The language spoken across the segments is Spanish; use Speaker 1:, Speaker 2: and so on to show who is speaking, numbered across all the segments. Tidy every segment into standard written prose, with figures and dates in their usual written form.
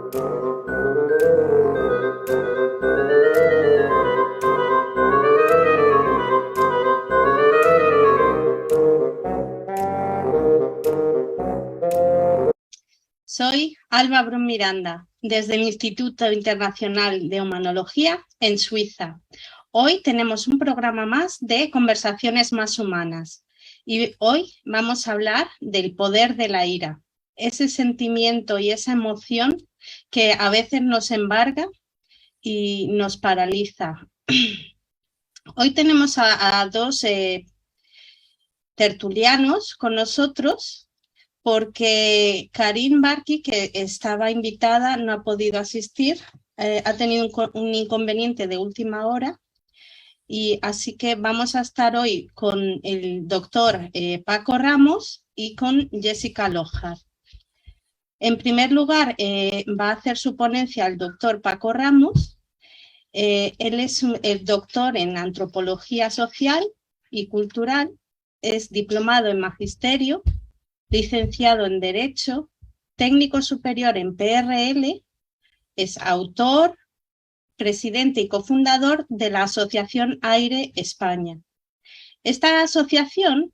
Speaker 1: Soy Alba Brun Miranda, desde el Instituto Internacional de Humanología en Suiza. Hoy tenemos un programa más de Conversaciones Más Humanas y hoy vamos a hablar del poder de la ira, ese sentimiento y esa emoción que a veces nos embarga y nos paraliza. Hoy tenemos a dos tertulianos con nosotros, porque Karin Barki, que estaba invitada, no ha podido asistir, ha tenido un inconveniente de última hora, y así que vamos a estar hoy con el doctor Paco Ramos y con Jessica Lojar. En primer lugar, va a hacer su ponencia el doctor Paco Ramos. Él es el doctor en Antropología Social y Cultural, es diplomado en Magisterio, licenciado en Derecho, técnico superior en PRL, es autor, presidente y cofundador de la Asociación AIRE España. Esta asociación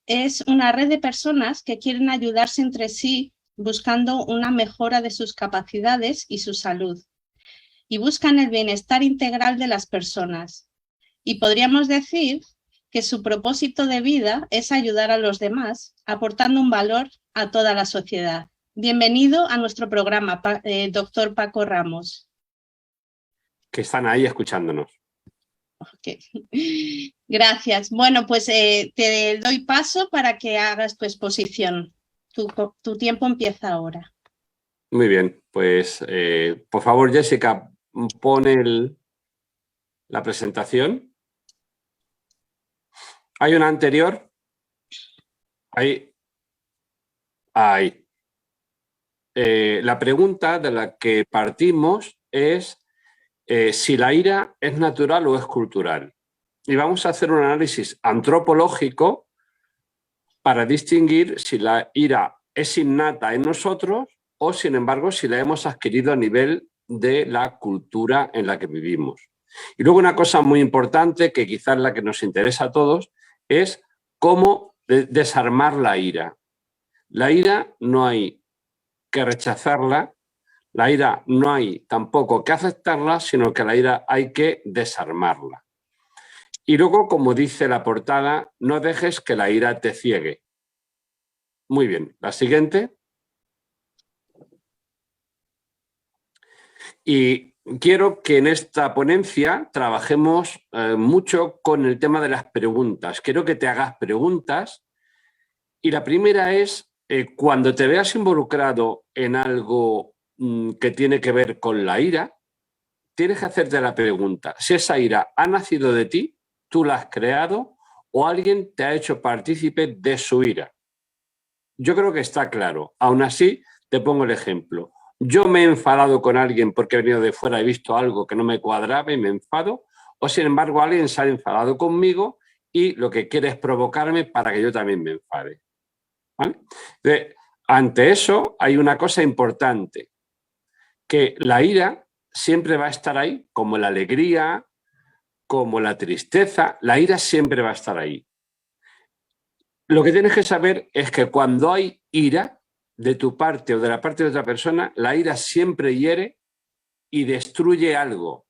Speaker 1: es una red de personas que quieren ayudarse entre sí buscando una mejora de sus capacidades y su salud, y buscan el bienestar integral de las personas. Y podríamos decir que su propósito de vida es ayudar a los demás, aportando un valor a toda la sociedad. Bienvenido a nuestro programa, doctor Paco Ramos.
Speaker 2: Que están ahí escuchándonos.
Speaker 1: Okay. Gracias. Bueno, pues te doy paso para que hagas tu exposición. Tu tiempo empieza ahora.
Speaker 2: Muy bien, pues por favor, Jessica, pon la presentación. ¿Hay una anterior? Ahí. La pregunta de la que partimos es si la ira es natural o es cultural. Y vamos a hacer un análisis antropológico para distinguir si la ira es innata en nosotros o, sin embargo, si la hemos adquirido a nivel de la cultura en la que vivimos. Y luego una cosa muy importante, que quizás la que nos interesa a todos, es cómo desarmar la ira. La ira no hay que rechazarla, la ira no hay tampoco que aceptarla, sino que la ira hay que desarmarla. Y luego, como dice la portada, no dejes que la ira te ciegue. Muy bien, la siguiente. Y quiero que en esta ponencia trabajemos mucho con el tema de las preguntas. Quiero que te hagas preguntas. Y la primera es, cuando te veas involucrado en algo que tiene que ver con la ira, tienes que hacerte la pregunta, si esa ira ha nacido de ti, tú la has creado o alguien te ha hecho partícipe de su ira. Yo creo que está claro. Aún así, te pongo el ejemplo. Yo me he enfadado con alguien porque he venido de fuera, he visto algo que no me cuadraba y me enfado, o sin embargo alguien se ha enfadado conmigo y lo que quiere es provocarme para que yo también me enfade. ¿Vale? Ante eso hay una cosa importante, que la ira siempre va a estar ahí, como la alegría, como la tristeza, la ira siempre va a estar ahí. Lo que tienes que saber es que cuando hay ira de tu parte o de la parte de otra persona, la ira siempre hiere y destruye algo.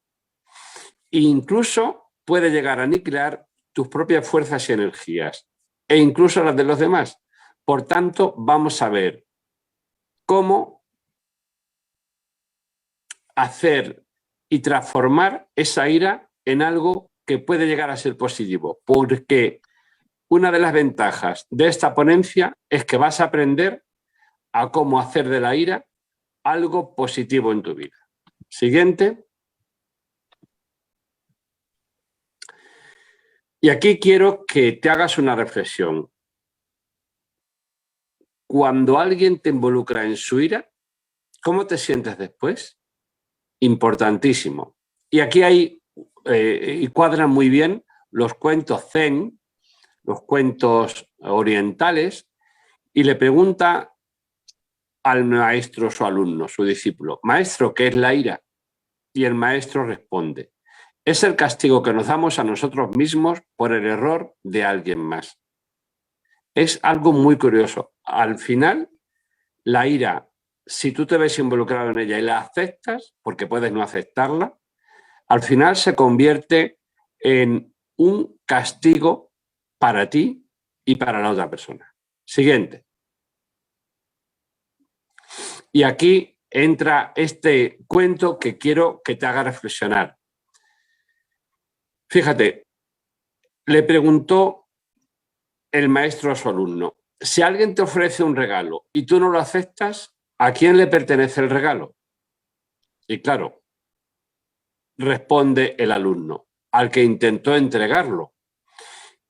Speaker 2: E incluso puede llegar a aniquilar tus propias fuerzas y energías, e incluso las de los demás. Por tanto, vamos a ver cómo hacer y transformar esa ira en algo que puede llegar a ser positivo, porque una de las ventajas de esta ponencia es que vas a aprender a cómo hacer de la ira algo positivo en tu vida. Siguiente. Y aquí quiero que te hagas una reflexión. Cuando alguien te involucra en su ira, ¿cómo te sientes después? Importantísimo. Y aquí hay, y cuadran muy bien los cuentos zen, los cuentos orientales, y le pregunta al maestro, su alumno, su discípulo. Maestro, ¿qué es la ira? Y el maestro responde: es el castigo que nos damos a nosotros mismos por el error de alguien más. Es algo muy curioso. Al final, la ira, si tú te ves involucrado en ella y la aceptas, porque puedes no aceptarla, al final se convierte en un castigo para ti y para la otra persona. Siguiente. Y aquí entra este cuento que quiero que te haga reflexionar. Fíjate, le preguntó el maestro a su alumno: si alguien te ofrece un regalo y tú no lo aceptas, ¿a quién le pertenece el regalo? Y claro, responde el alumno: al que intentó entregarlo.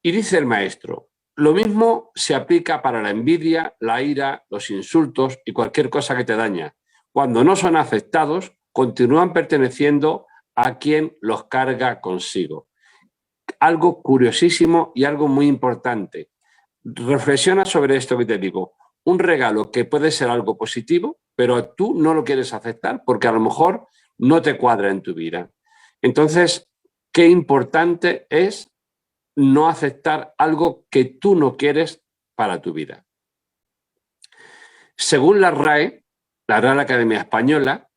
Speaker 2: Y dice el maestro: lo mismo se aplica para la envidia, la ira, los insultos y cualquier cosa que te daña. Cuando no son aceptados, continúan perteneciendo a quien los carga consigo. Algo curiosísimo y algo muy importante. Reflexiona sobre esto que te digo. Un regalo que puede ser algo positivo, pero tú no lo quieres aceptar porque a lo mejor no te cuadra en tu vida. Entonces, qué importante es no aceptar algo que tú no quieres para tu vida. Según la RAE, la Real Academia Española,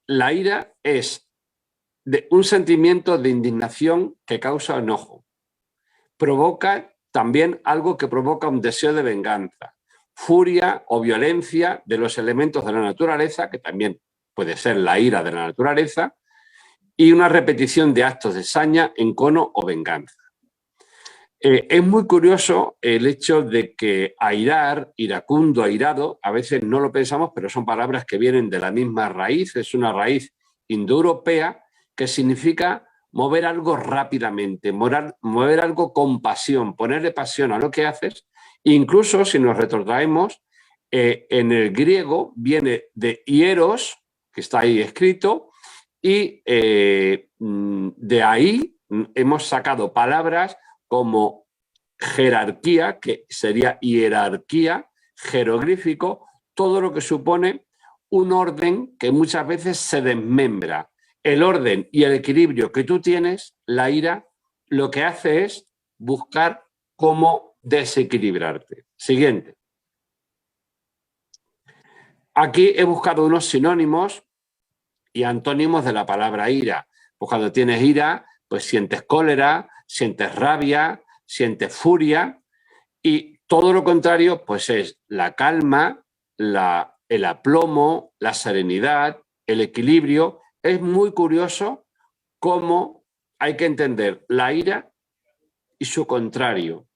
Speaker 2: la ira es un sentimiento de indignación que causa enojo. Provoca también algo que provoca un deseo de venganza, furia o violencia de los elementos de la naturaleza, que también puede ser la ira de la naturaleza, y una repetición de actos de saña, encono o venganza. Es muy curioso el hecho de que airar, iracundo, airado, a veces no lo pensamos, pero son palabras que vienen de la misma raíz, es una raíz indoeuropea que significa mover algo rápidamente, mover algo con pasión, ponerle pasión a lo que haces. Incluso si nos retrotraemos, en el griego viene de hieros, que está ahí escrito, y de ahí hemos sacado palabras como jerarquía, que sería hierarquía, jeroglífico, todo lo que supone un orden que muchas veces se desmembra. El orden y el equilibrio que tú tienes, la ira, lo que hace es buscar cómo desequilibrarte. Siguiente. Aquí he buscado unos sinónimos y antónimos de la palabra ira. Pues cuando tienes ira, pues sientes cólera, sientes rabia, sientes furia, y todo lo contrario pues es la calma, el aplomo, la serenidad, el equilibrio. Es muy curioso cómo hay que entender la ira y su contrario.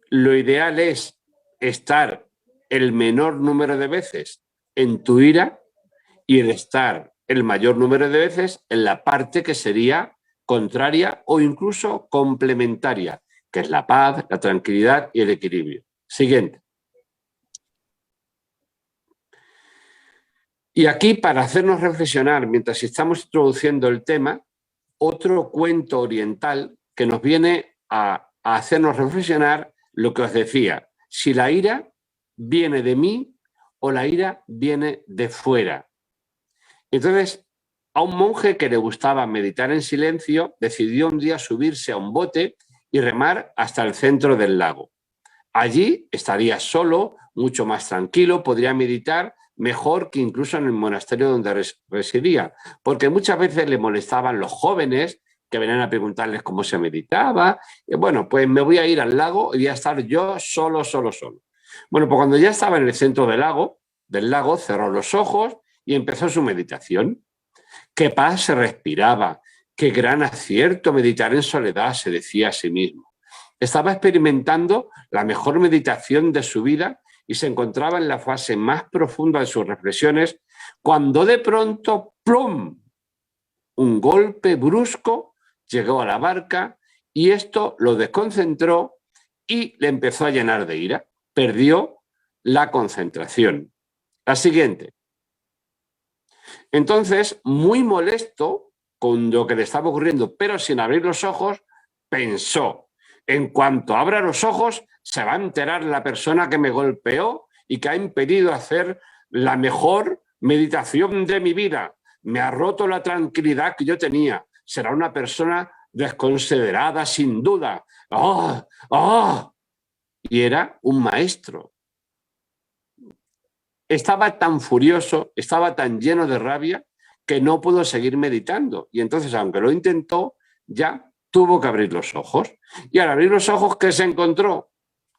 Speaker 2: Lo ideal es estar el menor número de veces en tu ira y el estar el mayor número de veces en la parte que sería contraria o incluso complementaria, que es la paz, la tranquilidad y el equilibrio. Siguiente. Y aquí, para hacernos reflexionar mientras estamos introduciendo el tema, otro cuento oriental que nos viene a hacernos reflexionar lo que os decía: si la ira viene de mí o la ira viene de fuera. Entonces, a un monje que le gustaba meditar en silencio, decidió un día subirse a un bote y remar hasta el centro del lago. Allí estaría solo, mucho más tranquilo, podría meditar mejor que incluso en el monasterio donde residía, porque muchas veces le molestaban los jóvenes que venían a preguntarles cómo se meditaba. Y bueno, pues me voy a ir al lago y voy a estar yo solo. Bueno, pues cuando ya estaba en el centro del lago, cerró los ojos y empezó su meditación. Qué paz se respiraba, qué gran acierto meditar en soledad, se decía a sí mismo. Estaba experimentando la mejor meditación de su vida y se encontraba en la fase más profunda de sus reflexiones cuando de pronto, ¡plum!, un golpe brusco llegó a la barca y esto lo desconcentró y le empezó a llenar de ira. Perdió la concentración. La siguiente. Entonces, muy molesto con lo que le estaba ocurriendo, pero sin abrir los ojos, pensó: en cuanto abra los ojos, se va a enterar la persona que me golpeó y que ha impedido hacer la mejor meditación de mi vida, me ha roto la tranquilidad que yo tenía, será una persona desconsiderada sin duda. ¡Oh! ¡Oh! Y era un maestro. Estaba tan furioso, estaba tan lleno de rabia que no pudo seguir meditando. Y entonces, aunque lo intentó, ya tuvo que abrir los ojos. Y al abrir los ojos, ¿qué se encontró?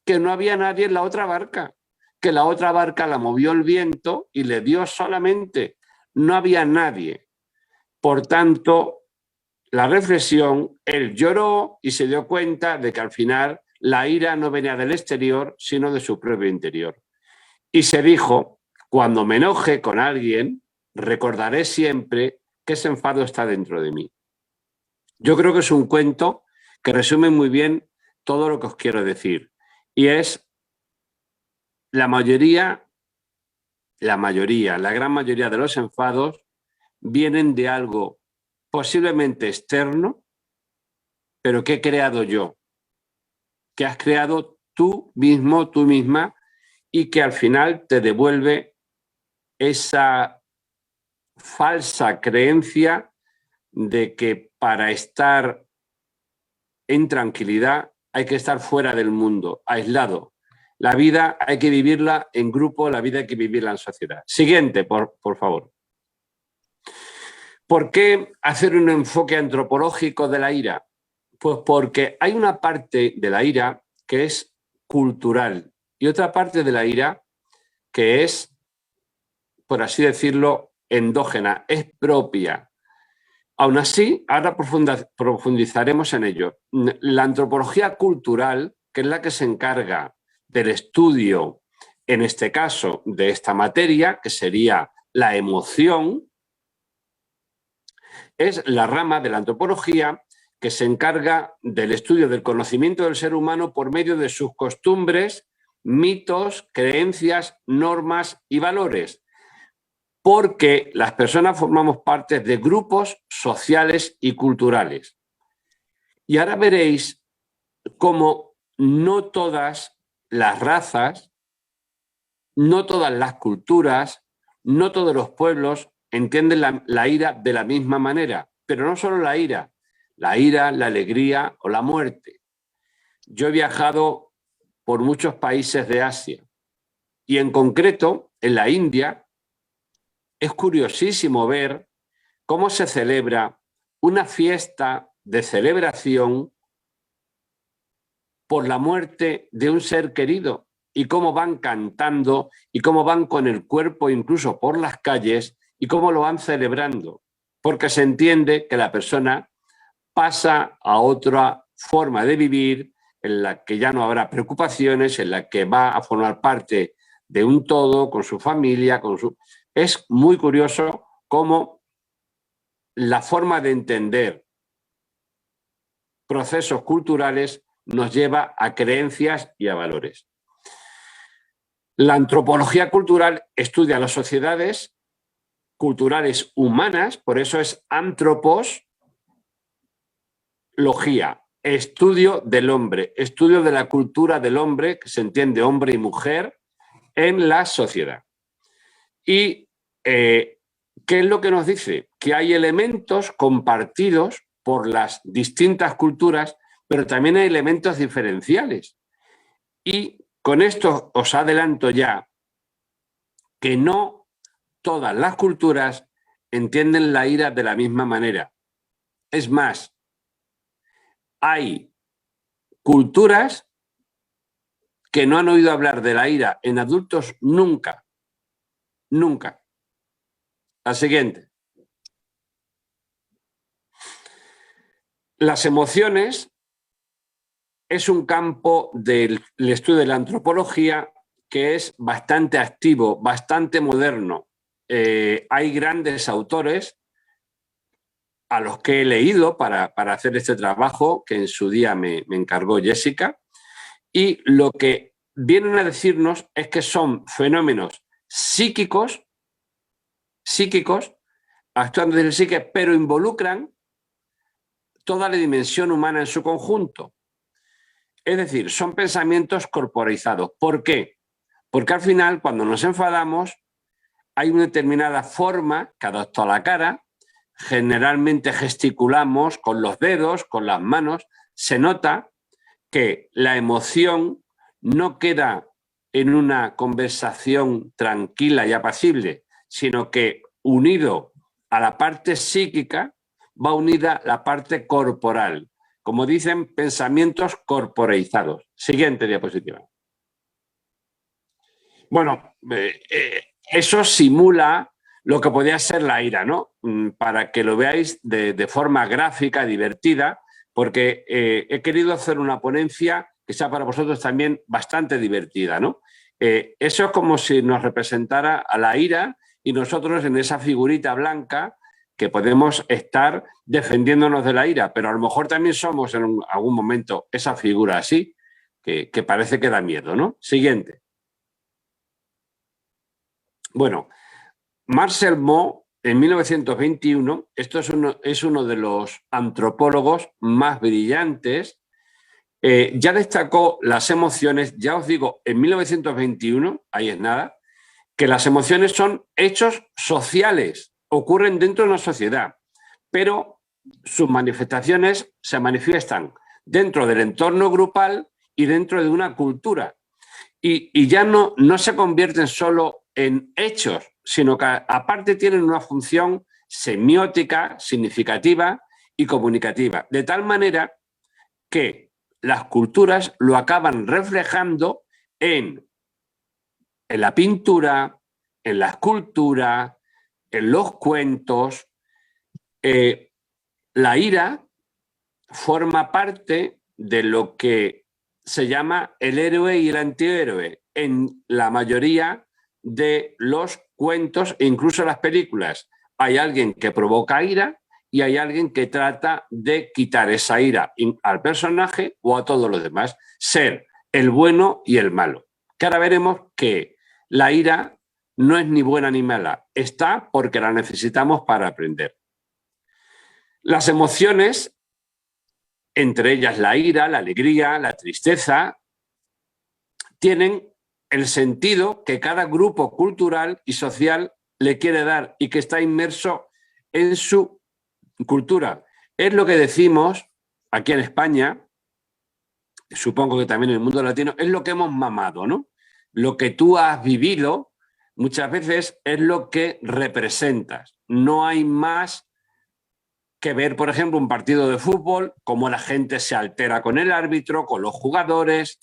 Speaker 2: Que no había nadie en la otra barca, que la otra barca la movió el viento y le dio solamente, no había nadie. Por tanto, la reflexión, él lloró y se dio cuenta de que al final la ira no venía del exterior, sino de su propio interior. Y se dijo, cuando me enoje con alguien, recordaré siempre que ese enfado está dentro de mí. Yo creo que es un cuento que resume muy bien todo lo que os quiero decir. Y es la gran mayoría de los enfados vienen de algo posiblemente externo, pero que he creado yo, que has creado tú mismo, tú misma, y que al final te devuelve esa falsa creencia de que para estar en tranquilidad hay que estar fuera del mundo, aislado. La vida hay que vivirla en grupo, la vida hay que vivirla en sociedad. Siguiente, por favor. ¿Por qué hacer un enfoque antropológico de la ira? Pues porque hay una parte de la ira que es cultural y otra parte de la ira que es, por así decirlo, endógena, es propia. Aún así, ahora profundizaremos en ello. La antropología cultural, que es la que se encarga del estudio, en este caso, de esta materia, que sería la emoción, es la rama de la antropología que se encarga del estudio del conocimiento del ser humano por medio de sus costumbres, mitos, creencias, normas y valores, porque las personas formamos parte de grupos sociales y culturales. Y ahora veréis cómo no todas las razas, no todas las culturas, no todos los pueblos entienden la ira de la misma manera, pero no solo la ira, la alegría o la muerte. Yo he viajado por muchos países de Asia y en concreto en la India es curiosísimo ver cómo se celebra una fiesta de celebración por la muerte de un ser querido y cómo van cantando y cómo van con el cuerpo incluso por las calles y cómo lo van celebrando, porque se entiende que la persona pasa a otra forma de vivir en la que ya no habrá preocupaciones, en la que va a formar parte de un todo con su familia, Es muy curioso cómo la forma de entender procesos culturales nos lleva a creencias y a valores. La antropología cultural estudia las sociedades culturales humanas, por eso es antroposlogía, estudio del hombre, estudio de la cultura del hombre, que se entiende hombre y mujer, en la sociedad. Y ¿qué es lo que nos dice? Que hay elementos compartidos por las distintas culturas, pero también hay elementos diferenciales. Y con esto os adelanto ya que no todas las culturas entienden la ira de la misma manera. Es más, hay culturas que no han oído hablar de la ira en adultos nunca. Nunca. La siguiente. Las emociones es un campo del estudio de la antropología que es bastante activo, bastante moderno. Hay grandes autores a los que he leído para hacer este trabajo, que en su día me encargó Jessica, y lo que vienen a decirnos es que son fenómenos psíquicos, actuando desde el psique, pero involucran toda la dimensión humana en su conjunto. Es decir, son pensamientos corporizados. ¿Por qué? Porque al final, cuando nos enfadamos, hay una determinada forma que adopta la cara, generalmente gesticulamos con los dedos, con las manos, se nota que la emoción no queda en una conversación tranquila y apacible, sino que unido a la parte psíquica va unida la parte corporal. Como dicen, pensamientos corporalizados. Siguiente diapositiva. Bueno, eso simula lo que podría ser la ira, ¿no? Para que lo veáis de forma gráfica, divertida, porque he querido hacer una ponencia que sea para vosotros también bastante divertida, ¿no? Eso es como si nos representara a la ira y nosotros en esa figurita blanca que podemos estar defendiéndonos de la ira, pero a lo mejor también somos en algún momento esa figura así, que parece que da miedo, ¿no? Siguiente. Bueno, Marcel Mauss, en 1921, esto es uno de los antropólogos más brillantes, ya destacó las emociones, ya os digo, en 1921, ahí es nada, que las emociones son hechos sociales, ocurren dentro de una sociedad, pero sus manifestaciones se manifiestan dentro del entorno grupal y dentro de una cultura. Y ya no se convierten solo en hechos, sino que aparte tienen una función semiótica, significativa y comunicativa, de tal manera que las culturas lo acaban reflejando en la pintura, en la escultura, en los cuentos. La ira forma parte de lo que se llama el héroe y el antihéroe en la mayoría de los cuentos e incluso las películas. Hay alguien que provoca ira y hay alguien que trata de quitar esa ira al personaje o a todos los demás, ser el bueno y el malo. Que ahora veremos que la ira no es ni buena ni mala, está porque la necesitamos para aprender. Las emociones, entre ellas la ira, la alegría, la tristeza, tienen el sentido que cada grupo cultural y social le quiere dar y que está inmerso en su cultura. Es lo que decimos aquí en España, supongo que también en el mundo latino, es lo que hemos mamado, ¿no? Lo que tú has vivido muchas veces es lo que representas. No hay más que ver, por ejemplo, un partido de fútbol, cómo la gente se altera con el árbitro, con los jugadores.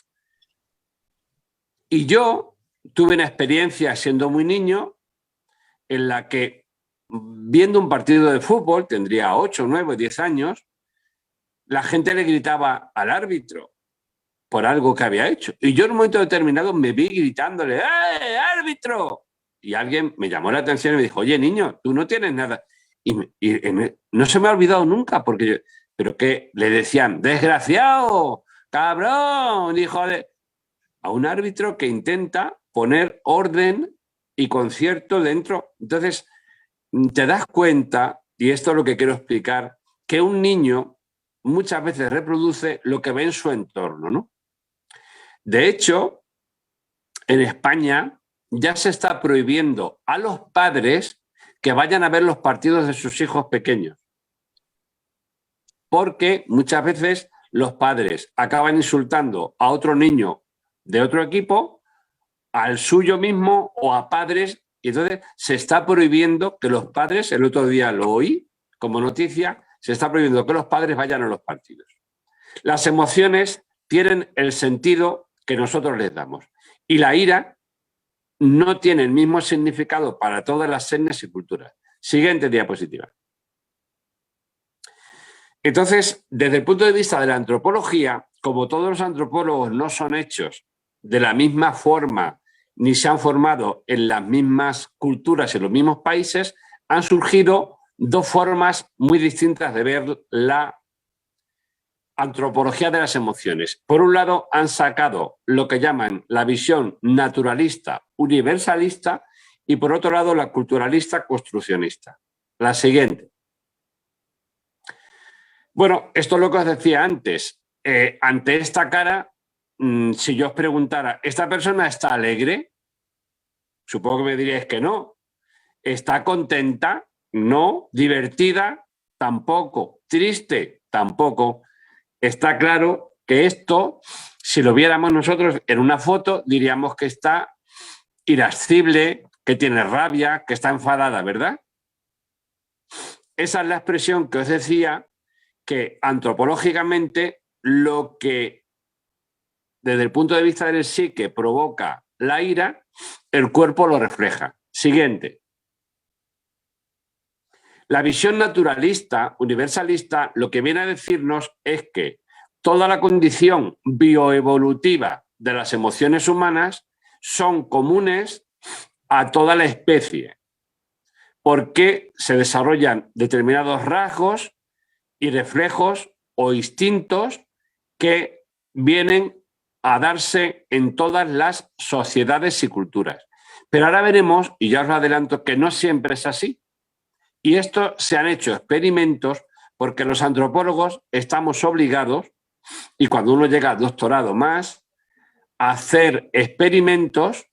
Speaker 2: Y yo tuve una experiencia siendo muy niño en la que, viendo un partido de fútbol, tendría 8, 9, 10 años, la gente le gritaba al árbitro por algo que había hecho. Y yo en un momento determinado me vi gritándole, ¡eh, árbitro! Y alguien me llamó la atención y me dijo, oye, niño, tú no tienes nada. Y no se me ha olvidado nunca, porque yo, pero que le decían, desgraciado, cabrón, hijo de... A un árbitro que intenta poner orden y concierto dentro. Entonces, te das cuenta, y esto es lo que quiero explicar, que un niño muchas veces reproduce lo que ve en su entorno, ¿no? De hecho, en España ya se está prohibiendo a los padres que vayan a ver los partidos de sus hijos pequeños, porque muchas veces los padres acaban insultando a otro niño de otro equipo, al suyo mismo o a padres, y entonces se está prohibiendo que los padres, el otro día lo oí como noticia, se está prohibiendo que los padres vayan a los partidos. Las emociones tienen el sentido que nosotros les damos y la ira no tiene el mismo significado para todas las etnias y culturas. Siguiente diapositiva. Entonces, desde el punto de vista de la antropología, como todos los antropólogos no son hechos de la misma forma ni se han formado en las mismas culturas y en los mismos países, han surgido dos formas muy distintas de ver la antropología de las emociones. Por un lado, han sacado lo que llaman la visión naturalista, universalista, y por otro lado, la culturalista, construccionista. La siguiente. Bueno, esto es lo que os decía antes. Ante esta cara, si yo os preguntara, ¿esta persona está alegre? Supongo que me diríais que no. ¿Está contenta? No. ¿Divertida? Tampoco. ¿Triste? Tampoco. Está claro que esto, si lo viéramos nosotros en una foto, diríamos que está irascible, que tiene rabia, que está enfadada, ¿verdad? Esa es la expresión que os decía, que antropológicamente lo que desde el punto de vista del psique provoca la ira, el cuerpo lo refleja. Siguiente. La visión naturalista, universalista, lo que viene a decirnos es que toda la condición bioevolutiva de las emociones humanas son comunes a toda la especie, porque se desarrollan determinados rasgos y reflejos o instintos que vienen a darse en todas las sociedades y culturas. Pero ahora veremos, y ya os lo adelanto, que no siempre es así. Y esto se han hecho experimentos porque los antropólogos estamos obligados, y cuando uno llega al doctorado más, a hacer experimentos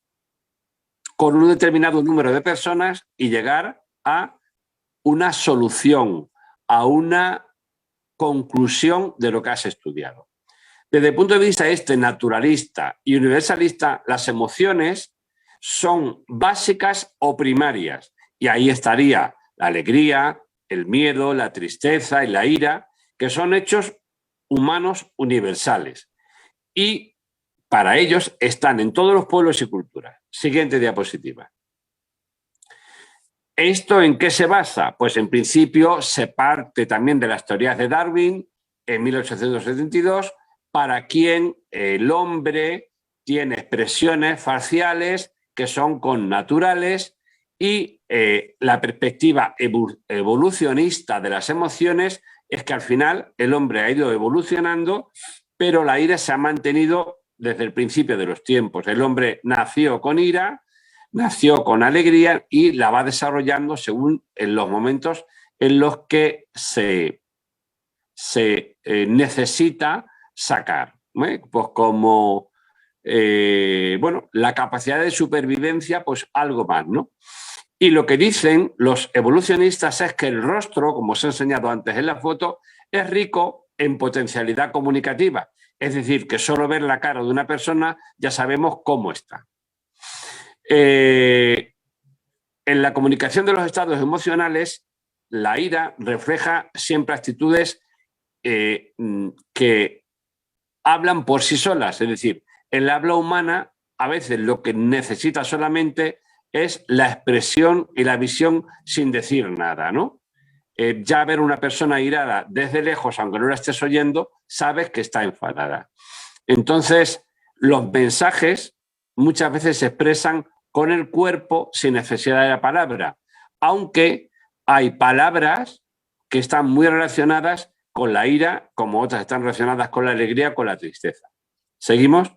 Speaker 2: con un determinado número de personas y llegar a una solución, a una conclusión de lo que has estudiado. Desde el punto de vista naturalista y universalista, las emociones son básicas o primarias, y ahí estaría la alegría, el miedo, la tristeza y la ira, que son hechos humanos universales. Y para ellos están en todos los pueblos y culturas. Siguiente diapositiva. ¿Esto en qué se basa? Pues en principio se parte también de las teorías de Darwin en 1872, para quien el hombre tiene expresiones faciales que son connaturales, y la perspectiva evolucionista de las emociones es que al final el hombre ha ido evolucionando, pero la ira se ha mantenido desde el principio de los tiempos. El hombre nació con ira, nació con alegría y la va desarrollando según en los momentos en los que se necesita sacar. Pues como bueno, la capacidad de supervivencia, pues algo más, ¿no? Y lo que dicen los evolucionistas es que el rostro, como os he enseñado antes en la foto, es rico en potencialidad comunicativa. Es decir, que solo ver la cara de una persona ya sabemos cómo está. En la comunicación de los estados emocionales, la ira refleja siempre actitudes que hablan por sí solas. Es decir, en la habla humana a veces lo que necesita solamente es la expresión y la visión sin decir nada, ¿no? Ya ver una persona irada desde lejos, aunque no la estés oyendo, sabes que está enfadada. Entonces, los mensajes muchas veces se expresan con el cuerpo sin necesidad de la palabra, aunque hay palabras que están muy relacionadas con la ira, como otras están relacionadas con la alegría, con la tristeza. ¿Seguimos?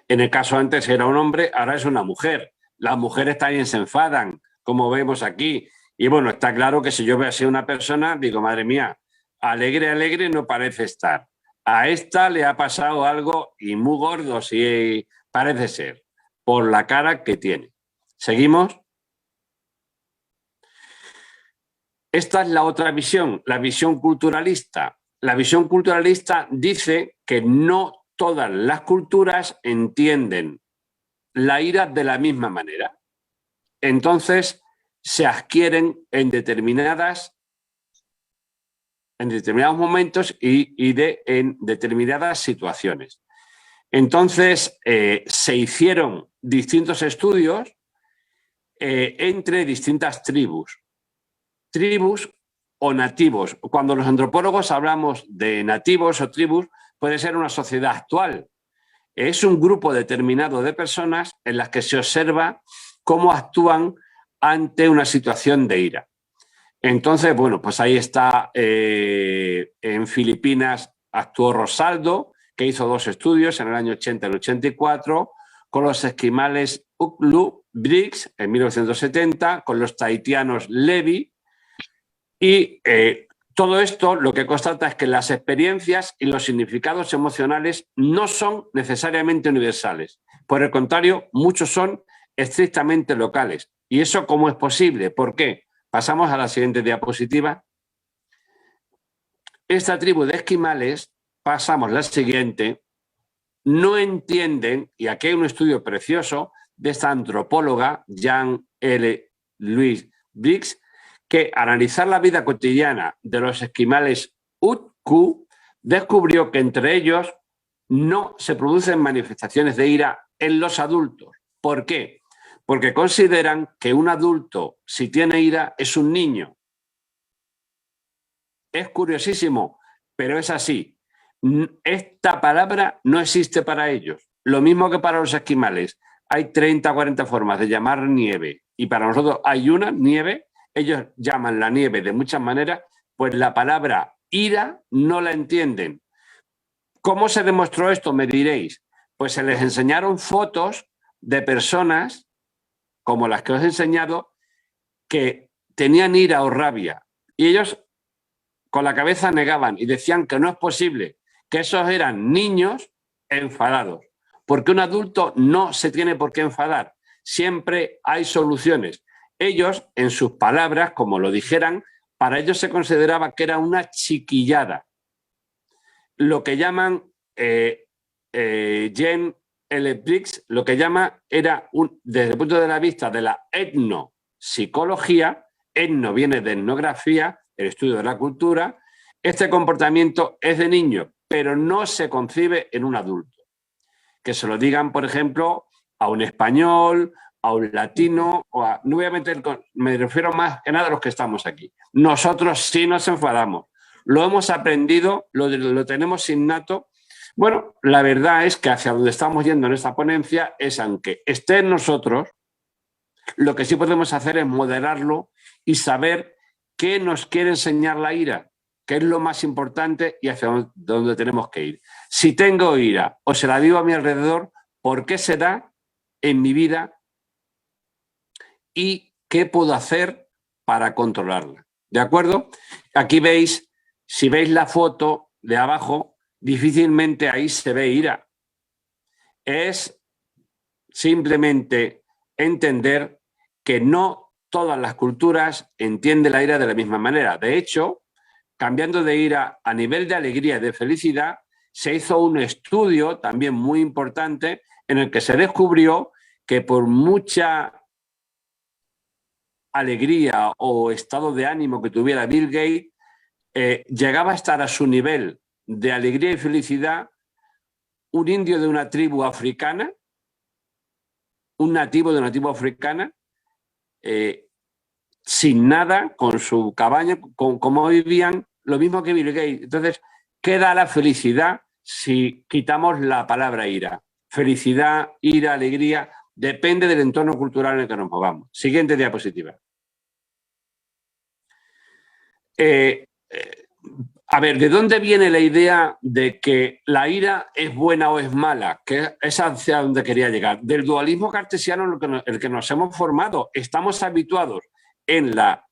Speaker 2: En el caso antes era un hombre, ahora es una mujer. Las mujeres también se enfadan, como vemos aquí. Y bueno, está claro que si yo veo así a una persona, digo, madre mía, alegre, alegre no parece estar. A esta le ha pasado algo y muy gordo, sí parece ser, por la cara que tiene. ¿Seguimos? Esta es la otra visión, la visión culturalista. La visión culturalista dice que no todas las culturas entienden la ira de la misma manera. Entonces, se adquieren en determinados momentos y en determinadas situaciones. Entonces, se hicieron distintos estudios entre distintas tribus o nativos. Cuando los antropólogos hablamos de nativos o tribus, puede ser una sociedad actual. Es un grupo determinado de personas en las que se observa cómo actúan ante una situación de ira. Entonces, bueno, pues ahí está, en Filipinas actuó Rosaldo, que hizo 2 estudios en el año 80 y el 84, con los esquimales Uklu Briggs en 1970, con los tahitianos Levy, y todo esto lo que constata es que las experiencias y los significados emocionales no son necesariamente universales. Por el contrario, muchos son estrictamente locales. ¿Y eso cómo es posible? ¿Por qué? Pasamos a la siguiente diapositiva. Esta tribu de esquimales, pasamos la siguiente, no entienden, y aquí hay un estudio precioso de esta antropóloga, Jean L. Louise Briggs, que analizar la vida cotidiana de los esquimales Utku descubrió que entre ellos no se producen manifestaciones de ira en los adultos. ¿Por qué? Porque consideran que un adulto, si tiene ira, es un niño. Es curiosísimo, pero es así. Esta palabra no existe para ellos. Lo mismo que para los esquimales. Hay 30 o 40 formas de llamar nieve y para nosotros hay una, nieve. Ellos llaman la nieve de muchas maneras, pues la palabra ira no la entienden. ¿Cómo se demostró esto? Me diréis. Pues se les enseñaron fotos de personas, como las que os he enseñado, que tenían ira o rabia. Y ellos con la cabeza negaban y decían que no es posible, que esos eran niños enfadados. Porque un adulto no se tiene por qué enfadar. Siempre hay soluciones. Ellos, en sus palabras, como lo dijeran, para ellos se consideraba que era una chiquillada. Lo que llaman Jean L. Briggs, lo que llama era, desde el punto de vista de la etnopsicología, etno viene de etnografía, el estudio de la cultura, este comportamiento es de niño, pero no se concibe en un adulto. Que se lo digan, por ejemplo, a un español, a un latino, no voy a meter, me refiero más que nada a los que estamos aquí. Nosotros sí nos enfadamos. Lo hemos aprendido, lo tenemos innato. Bueno, la verdad es que hacia donde estamos yendo en esta ponencia es, aunque esté en nosotros, lo que sí podemos hacer es moderarlo y saber qué nos quiere enseñar la ira, qué es lo más importante y hacia dónde tenemos que ir. Si tengo ira o se la digo a mi alrededor, ¿por qué se da en mi vida? ¿Y qué puedo hacer para controlarla? ¿De acuerdo? Aquí veis, si veis la foto de abajo, difícilmente ahí se ve ira. Es simplemente entender que no todas las culturas entienden la ira de la misma manera. De hecho, cambiando de ira a nivel de alegría y de felicidad, se hizo un estudio también muy importante en el que se descubrió que por mucha alegría o estado de ánimo que tuviera Bill Gates, llegaba a estar a su nivel de alegría y felicidad un indio de una tribu africana, un nativo de una tribu africana, sin nada, con su cabaña, con cómo vivían, lo mismo que Bill Gates. Entonces, ¿qué da la felicidad si quitamos la palabra ira? Felicidad, ira, alegría, depende del entorno cultural en el que nos movamos. Siguiente diapositiva. A ver, ¿de dónde viene la idea de que la ira es buena o es mala? Que es hacia donde quería llegar. Del dualismo cartesiano en el que nos hemos formado. Estamos habituados en la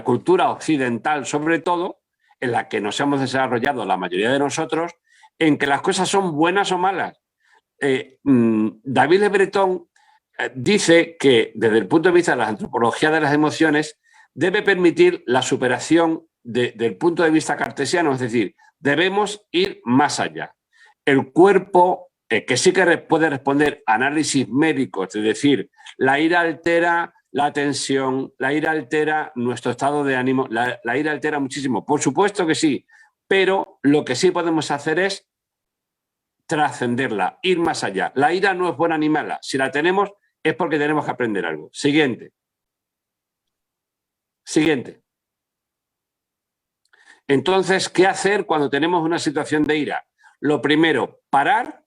Speaker 2: cultura occidental, sobre todo, en la que nos hemos desarrollado la mayoría de nosotros, en que las cosas son buenas o malas. David Le Breton dice que desde el punto de vista de la antropología de las emociones debe permitir la superación del punto de vista cartesiano, es decir, debemos ir más allá. El cuerpo, que sí que puede responder a análisis médicos, es decir, la ira altera la tensión, la ira altera nuestro estado de ánimo, la ira altera muchísimo, por supuesto que sí, pero lo que sí podemos hacer es trascenderla, ir más allá. La ira no es buena ni mala, si la tenemos es porque tenemos que aprender algo. Siguiente. Siguiente. Entonces, ¿qué hacer cuando tenemos una situación de ira? Lo primero, parar,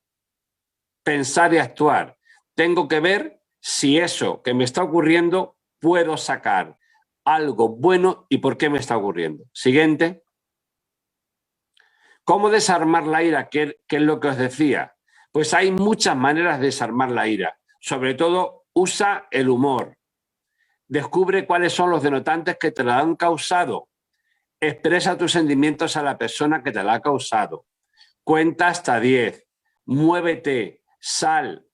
Speaker 2: pensar y actuar. Tengo que ver si eso que me está ocurriendo puedo sacar algo bueno y por qué me está ocurriendo. Siguiente. ¿Cómo desarmar la ira? ¿Qué es lo que os decía? Pues hay muchas maneras de desarmar la ira. Sobre todo, usa el humor. Descubre cuáles son los denotantes que te la han causado. Expresa tus sentimientos a la persona que te la ha causado. Cuenta hasta 10. Muévete, sal.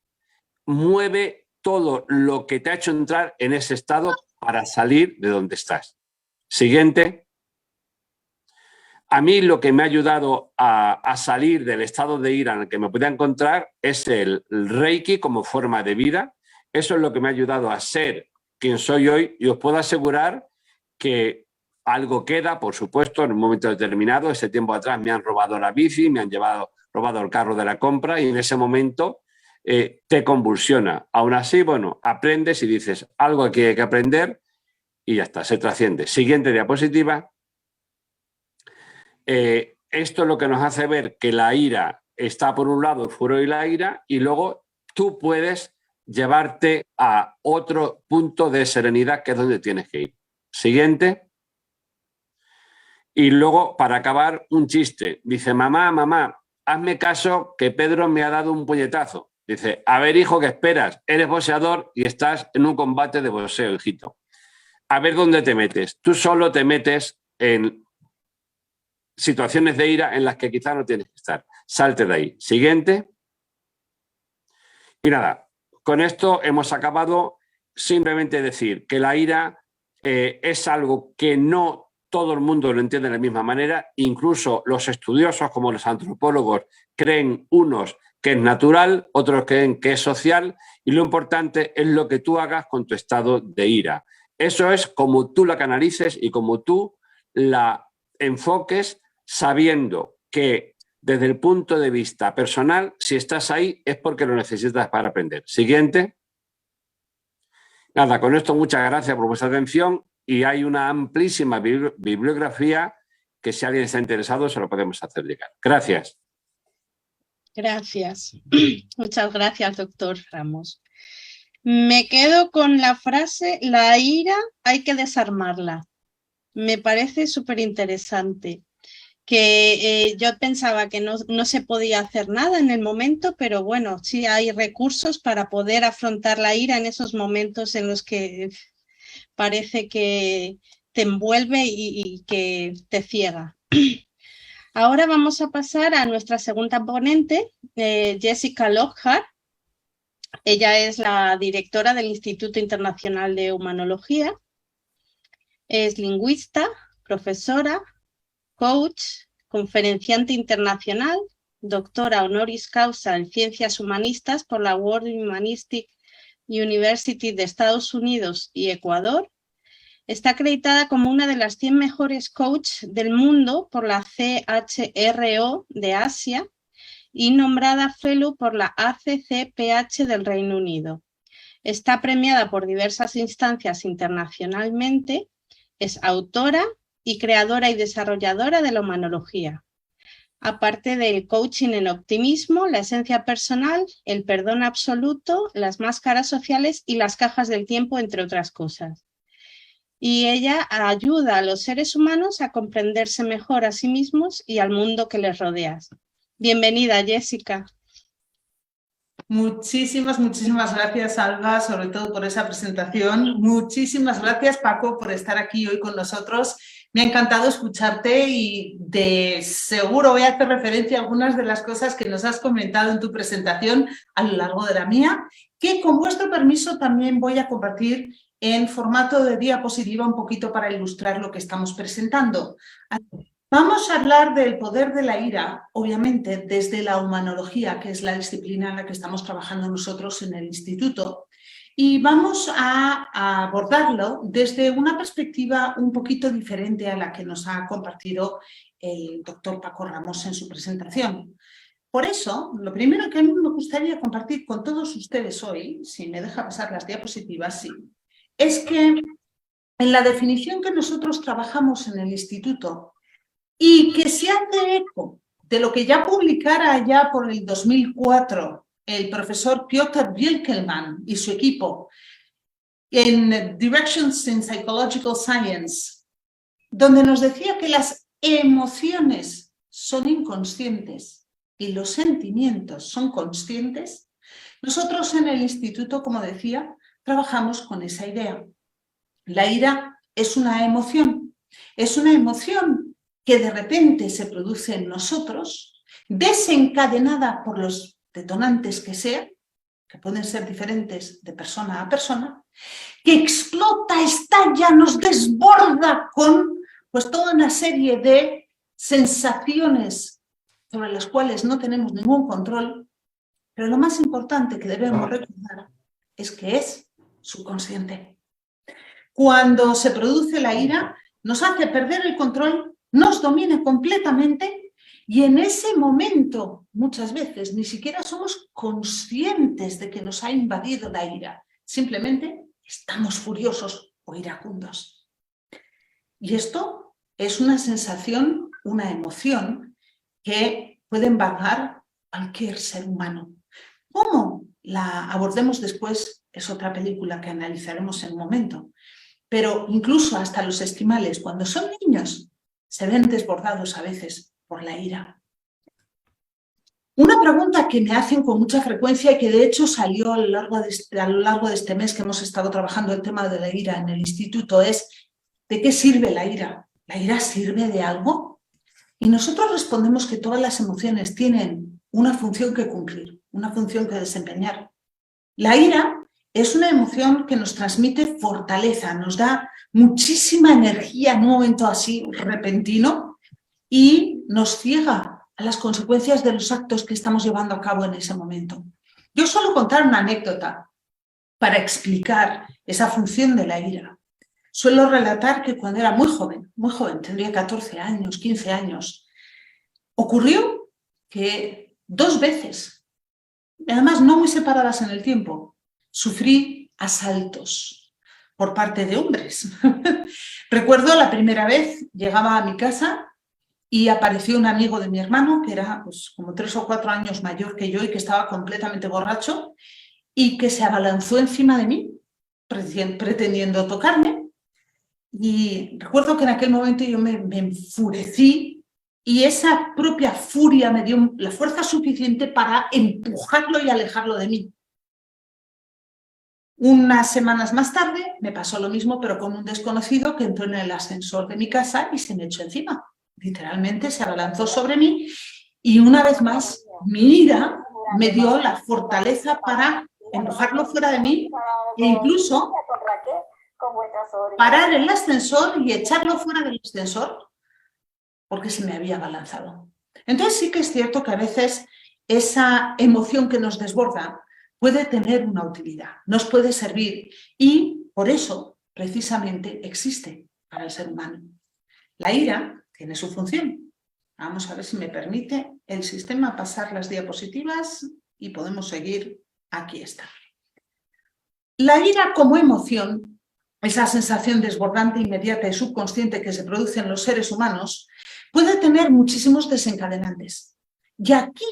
Speaker 2: Mueve todo lo que te ha hecho entrar en ese estado para salir de donde estás. Siguiente. A mí lo que me ha ayudado a salir del estado de ira en el que me podía encontrar es el Reiki como forma de vida. Eso es lo que me ha ayudado a ser quien soy hoy, y os puedo asegurar que algo queda, por supuesto, en un momento determinado. Ese tiempo atrás me han robado la bici, me han robado el carro de la compra, y en ese momento te convulsiona. Aún así, bueno, aprendes y dices, algo aquí hay que aprender, y ya está, se trasciende. Siguiente diapositiva. Esto es lo que nos hace ver que la ira está por un lado, el furor y la ira, y luego tú puedes llevarte a otro punto de serenidad, que es donde tienes que ir. Siguiente. Y luego, para acabar, un chiste. Dice, mamá, hazme caso que Pedro me ha dado un puñetazo. Dice, a ver, hijo, ¿qué esperas? Eres boxeador y estás en un combate de boxeo, hijito. A ver dónde te metes. Tú solo te metes en situaciones de ira en las que quizá no tienes que estar. Salte de ahí. Siguiente. Y nada, con esto hemos acabado. Simplemente decir que la ira es algo que no todo el mundo lo entiende de la misma manera. Incluso los estudiosos, como los antropólogos, creen unos que es natural, otros creen que es social, y lo importante es lo que tú hagas con tu estado de ira. Eso es como tú la canalices y como tú la enfoques, sabiendo que desde el punto de vista personal, si estás ahí es porque lo necesitas para aprender. Siguiente. Nada, con esto muchas gracias por vuestra atención, y hay una amplísima bibliografía que, si alguien está interesado, se lo podemos hacer llegar. Gracias.
Speaker 1: Gracias. Muchas gracias, doctor Ramos. Me quedo con la frase, la ira hay que desarmarla. Me parece súper interesante. Que yo pensaba que no se podía hacer nada en el momento, pero bueno, sí hay recursos para poder afrontar la ira en esos momentos en los que parece que te envuelve y que te ciega. Ahora vamos a pasar a nuestra segunda ponente, Jessica Lockhart. Ella es la directora del Instituto Internacional de Humanología. Es lingüista, profesora, coach, conferenciante internacional, doctora honoris causa en Ciencias Humanistas por la World Humanistic University de Estados Unidos y Ecuador. Está acreditada como una de las 100 mejores coaches del mundo por la CHRO de Asia y nombrada Fellow por la ACCPH del Reino Unido. Está premiada por diversas instancias internacionalmente. Es autora y creadora y desarrolladora de la humanología. Aparte del coaching en optimismo, la esencia personal, el perdón absoluto, las máscaras sociales y las cajas del tiempo, entre otras cosas. Y ella ayuda a los seres humanos a comprenderse mejor a sí mismos y al mundo que les rodea. Bienvenida, Jessica.
Speaker 3: Muchísimas gracias, Alba, sobre todo por esa presentación. Muchísimas gracias, Paco, por estar aquí hoy con nosotros. Me ha encantado escucharte y de seguro voy a hacer referencia a algunas de las cosas que nos has comentado en tu presentación a lo largo de la mía, que con vuestro permiso también voy a compartir en formato de diapositiva un poquito para ilustrar lo que estamos presentando. Vamos a hablar del poder de la ira, obviamente, desde la humanología, que es la disciplina en la que estamos trabajando nosotros en el instituto, y vamos a abordarlo desde una perspectiva un poquito diferente a la que nos ha compartido el doctor Paco Ramos en su presentación. Por eso, lo primero que a mí me gustaría compartir con todos ustedes hoy, si me deja pasar las diapositivas, sí, es que en la definición que nosotros trabajamos en el instituto, y que se hace eco de lo que ya publicara ya por el 2004 el profesor Piotr Wielkelman y su equipo en Directions in Psychological Science, donde nos decía que las emociones son inconscientes y los sentimientos son conscientes. Nosotros en el instituto, como decía, trabajamos con esa idea. La ira es una emoción que de repente se produce en nosotros, desencadenada por los detonantes que sean, que pueden ser diferentes de persona a persona, que explota, estalla, nos desborda con pues, toda una serie de sensaciones sobre las cuales no tenemos ningún control, pero lo más importante que debemos recordar es que es subconsciente. Cuando se produce la ira, nos hace perder el control, nos domina completamente y en ese momento, muchas veces, ni siquiera somos conscientes de que nos ha invadido la ira. Simplemente estamos furiosos o iracundos. Y esto es una sensación, una emoción que puede embargar cualquier ser humano. ¿Cómo la abordemos después? Es otra película que analizaremos en un momento. Pero incluso hasta los esquimales, cuando son niños, se ven desbordados a veces por la ira. Una pregunta que me hacen con mucha frecuencia y que de hecho salió a lo largo de este mes que hemos estado trabajando el tema de la ira en el instituto es ¿de qué sirve la ira? ¿La ira sirve de algo? Y nosotros respondemos que todas las emociones tienen una función que cumplir, una función que desempeñar. La ira es una emoción que nos transmite fortaleza, nos da muchísima energía en un momento así repentino y nos ciega a las consecuencias de los actos que estamos llevando a cabo en ese momento. Yo suelo contar una anécdota para explicar esa función de la ira. Suelo relatar que cuando era muy joven, tendría 14 años, 15 años, ocurrió que 2 veces, además no muy separadas en el tiempo, sufrí asaltos por parte de hombres. Recuerdo la primera vez, llegaba a mi casa y apareció un amigo de mi hermano, que era pues, como 3 o 4 años mayor que yo y que estaba completamente borracho, y que se abalanzó encima de mí, pretendiendo tocarme. Y recuerdo que en aquel momento yo me enfurecí y esa propia furia me dio la fuerza suficiente para empujarlo y alejarlo de mí. Unas semanas más tarde me pasó lo mismo, pero con un desconocido que entró en el ascensor de mi casa y se me echó encima. Literalmente se abalanzó sobre mí y una vez más mi ira me dio la fortaleza para empujarlo fuera de mí e incluso parar el ascensor y echarlo fuera del ascensor porque se me había abalanzado. Entonces sí que es cierto que a veces esa emoción que nos desborda puede tener una utilidad, nos puede servir y por eso precisamente existe para el ser humano. La ira tiene su función. Vamos a ver si me permite el sistema pasar las diapositivas y podemos seguir. Aquí está. La ira como emoción, esa sensación desbordante, inmediata y subconsciente que se produce en los seres humanos, puede tener muchísimos desencadenantes. Y aquí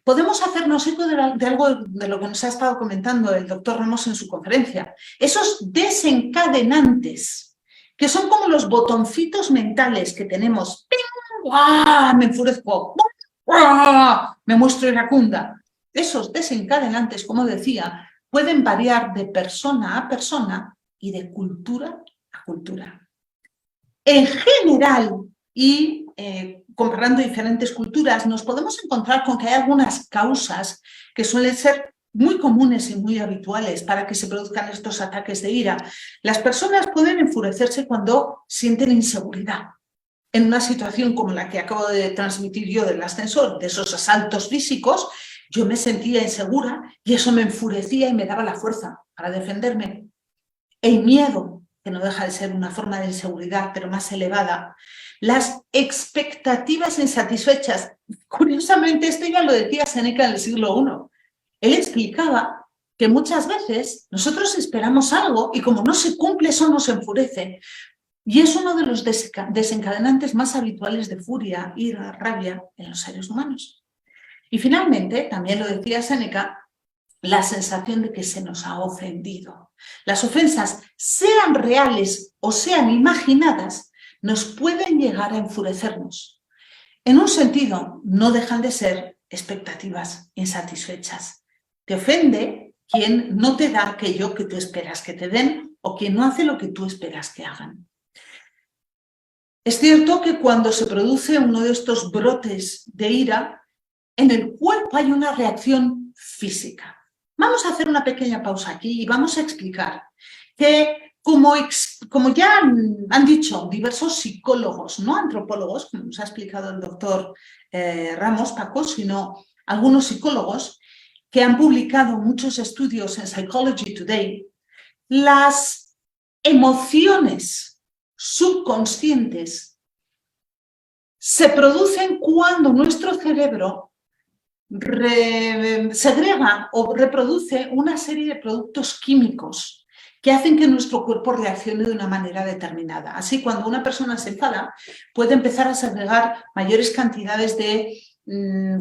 Speaker 3: podemos hacernos eco de algo de lo que nos ha estado comentando el doctor Ramos en su conferencia. Esos desencadenantes, que son como los botoncitos mentales que tenemos. ¡Ah! Me enfurezco. ¡Ah! Me muestro iracunda. Esos desencadenantes, como decía, pueden variar de persona a persona y de cultura a cultura. En general, y comparando diferentes culturas, nos podemos encontrar con que hay algunas causas que suelen ser muy comunes y muy habituales para que se produzcan estos ataques de ira. Las personas pueden enfurecerse cuando sienten inseguridad. En una situación como la que acabo de transmitir yo del ascensor, de esos asaltos físicos, yo me sentía insegura y eso me enfurecía y me daba la fuerza para defenderme. El miedo, que no deja de ser una forma de inseguridad, pero más elevada. Las expectativas insatisfechas. Curiosamente, esto ya lo decía Séneca en el siglo I. Él explicaba que muchas veces nosotros esperamos algo y como no se cumple, eso nos enfurece. Y es uno de los desencadenantes más habituales de furia, ira, rabia en los seres humanos. Y finalmente, también lo decía Séneca, la sensación de que se nos ha ofendido. Las ofensas, sean reales o sean imaginadas, nos pueden llegar a enfurecernos. En un sentido, no dejan de ser expectativas insatisfechas. Te ofende quien no te da aquello que tú esperas que te den o quien no hace lo que tú esperas que hagan. Es cierto que cuando se produce uno de estos brotes de ira, en el cuerpo hay una reacción física. Vamos a hacer una pequeña pausa aquí y vamos a explicar que, como ya han dicho diversos psicólogos, no antropólogos, como nos ha explicado el doctor Ramos, Paco, sino algunos psicólogos que han publicado muchos estudios en Psychology Today, las emociones subconscientes se producen cuando nuestro cerebro segrega o reproduce una serie de productos químicos que hacen que nuestro cuerpo reaccione de una manera determinada. Así, cuando una persona se enfada, puede empezar a segregar mayores cantidades de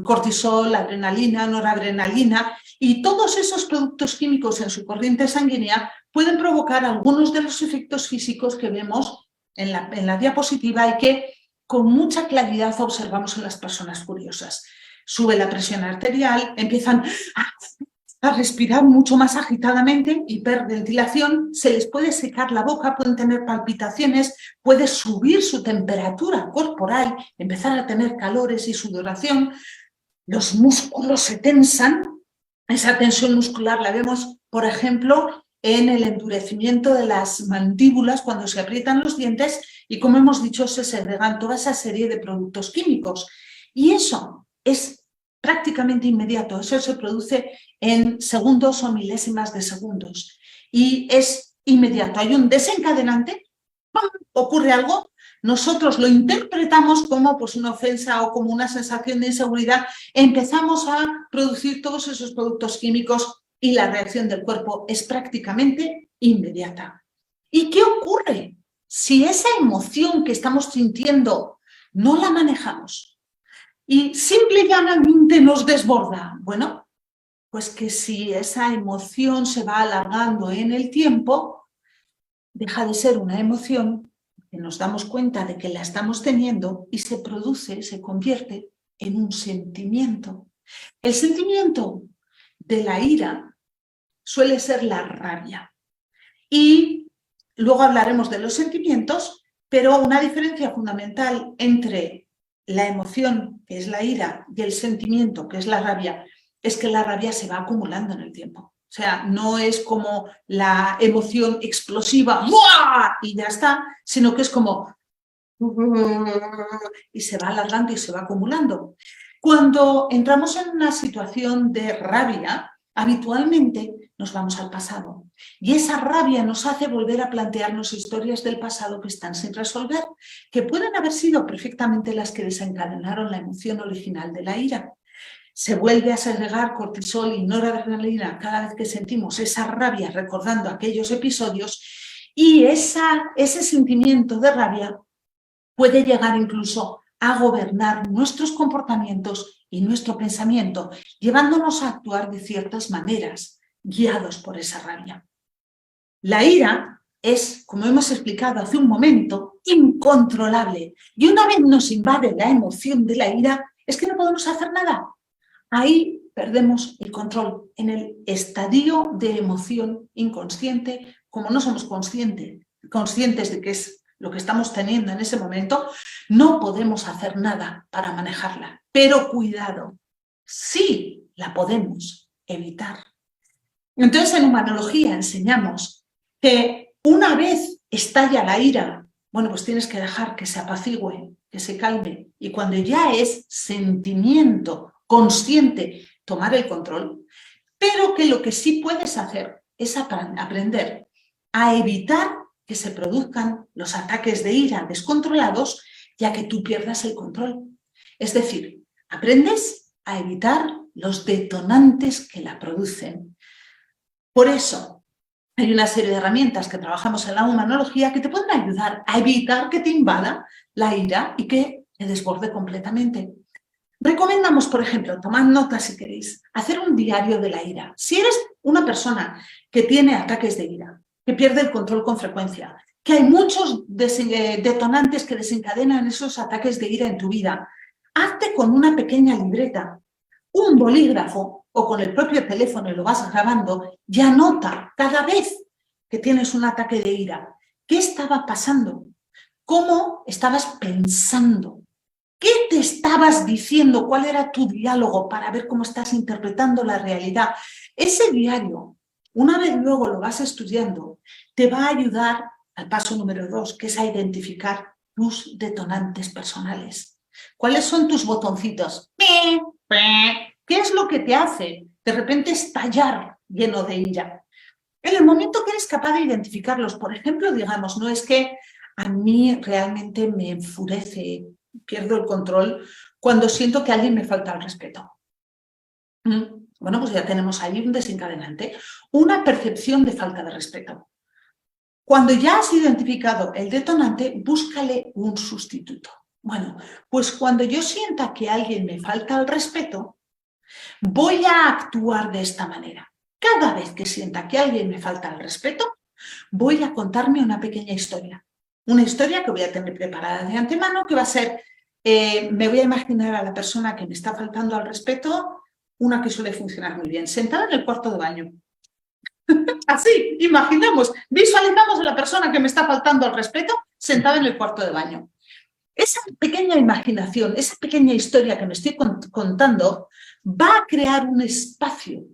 Speaker 3: cortisol, adrenalina, noradrenalina, y todos esos productos químicos en su corriente sanguínea pueden provocar algunos de los efectos físicos que vemos en la diapositiva y que con mucha claridad observamos en las personas curiosas. Sube la presión arterial, empiezan a respirar mucho más agitadamente, hiperventilación, se les puede secar la boca, pueden tener palpitaciones, puede subir su temperatura corporal, empezar a tener calores y sudoración, los músculos se tensan. Esa tensión muscular la vemos, por ejemplo, en el endurecimiento de las mandíbulas cuando se aprietan los dientes y, como hemos dicho, se segregan toda esa serie de productos químicos. Y eso es prácticamente inmediato, eso se produce en segundos o milésimas de segundos y es inmediato. Hay un desencadenante, ¡pum!, ocurre algo, nosotros lo interpretamos como pues, una ofensa o como una sensación de inseguridad, empezamos a producir todos esos productos químicos y la reacción del cuerpo es prácticamente inmediata. ¿Y qué ocurre si esa emoción que estamos sintiendo no la manejamos y simple y llanamente nos desborda? Bueno, pues que si esa emoción se va alargando en el tiempo, deja de ser una emoción, que nos damos cuenta de que la estamos teniendo y se produce, se convierte en un sentimiento. El sentimiento de la ira suele ser la rabia. Y luego hablaremos de los sentimientos, pero una diferencia fundamental entre la emoción, que es la ira, y el sentimiento, que es la rabia, es que la rabia se va acumulando en el tiempo. O sea, no es como la emoción explosiva, ¡buah!, y ya está, sino que es como y se va alargando y se va acumulando. Cuando entramos en una situación de rabia, habitualmente nos vamos al pasado. Y esa rabia nos hace volver a plantearnos historias del pasado que están sin resolver, que pueden haber sido perfectamente las que desencadenaron la emoción original de la ira. Se vuelve a segregar cortisol y noradrenalina cada vez que sentimos esa rabia recordando aquellos episodios y ese sentimiento de rabia puede llegar incluso a gobernar nuestros comportamientos y nuestro pensamiento, llevándonos a actuar de ciertas maneras, guiados por esa rabia. La ira es, como hemos explicado hace un momento, incontrolable. Y una vez nos invade la emoción de la ira, es que no podemos hacer nada. Ahí perdemos el control, en el estadio de emoción inconsciente. Como no somos conscientes de qué es lo que estamos teniendo en ese momento, no podemos hacer nada para manejarla. Pero cuidado, sí la podemos evitar. Entonces, en humanología enseñamos que una vez estalla la ira, bueno, pues tienes que dejar que se apacigüe, que se calme, y cuando ya es sentimiento consciente, tomar el control, pero que lo que sí puedes hacer es aprender a evitar que se produzcan los ataques de ira descontrolados, ya que tú pierdas el control. Es decir, aprendes a evitar los detonantes que la producen. Por eso, hay una serie de herramientas que trabajamos en la humanología que te pueden ayudar a evitar que te invada la ira y que te desborde completamente. Recomendamos, por ejemplo, tomad nota si queréis, hacer un diario de la ira. Si eres una persona que tiene ataques de ira, que pierde el control con frecuencia, que hay muchos detonantes que desencadenan esos ataques de ira en tu vida, hazte con una pequeña libreta, un bolígrafo o con el propio teléfono y lo vas grabando y anota cada vez que tienes un ataque de ira. ¿Qué estaba pasando? ¿Cómo estabas pensando? ¿Qué te estabas diciendo? ¿Cuál era tu diálogo para ver cómo estás interpretando la realidad? Ese diario, una vez luego lo vas estudiando, te va a ayudar al paso número 2, que es a identificar tus detonantes personales. ¿Cuáles son tus botoncitos? ¿Qué es lo que te hace de repente estallar lleno de ira? En el momento que eres capaz de identificarlos, por ejemplo, digamos, no es que a mí realmente me enfurece, pierdo el control cuando siento que alguien me falta el respeto. Bueno, pues ya tenemos ahí un desencadenante, una percepción de falta de respeto. Cuando ya has identificado el detonante, búscale un sustituto. Bueno, pues cuando yo sienta que alguien me falta el respeto, voy a actuar de esta manera. Cada vez que sienta que alguien me falta el respeto, voy a contarme una pequeña historia. Una historia que voy a tener preparada de antemano, que va a ser, me voy a imaginar a la persona que me está faltando al respeto, una que suele funcionar muy bien, sentada en el cuarto de baño. Así, imaginamos, visualizamos a la persona que me está faltando al respeto sentada en el cuarto de baño. Esa pequeña imaginación, esa pequeña historia que me estoy contando va a crear un espacio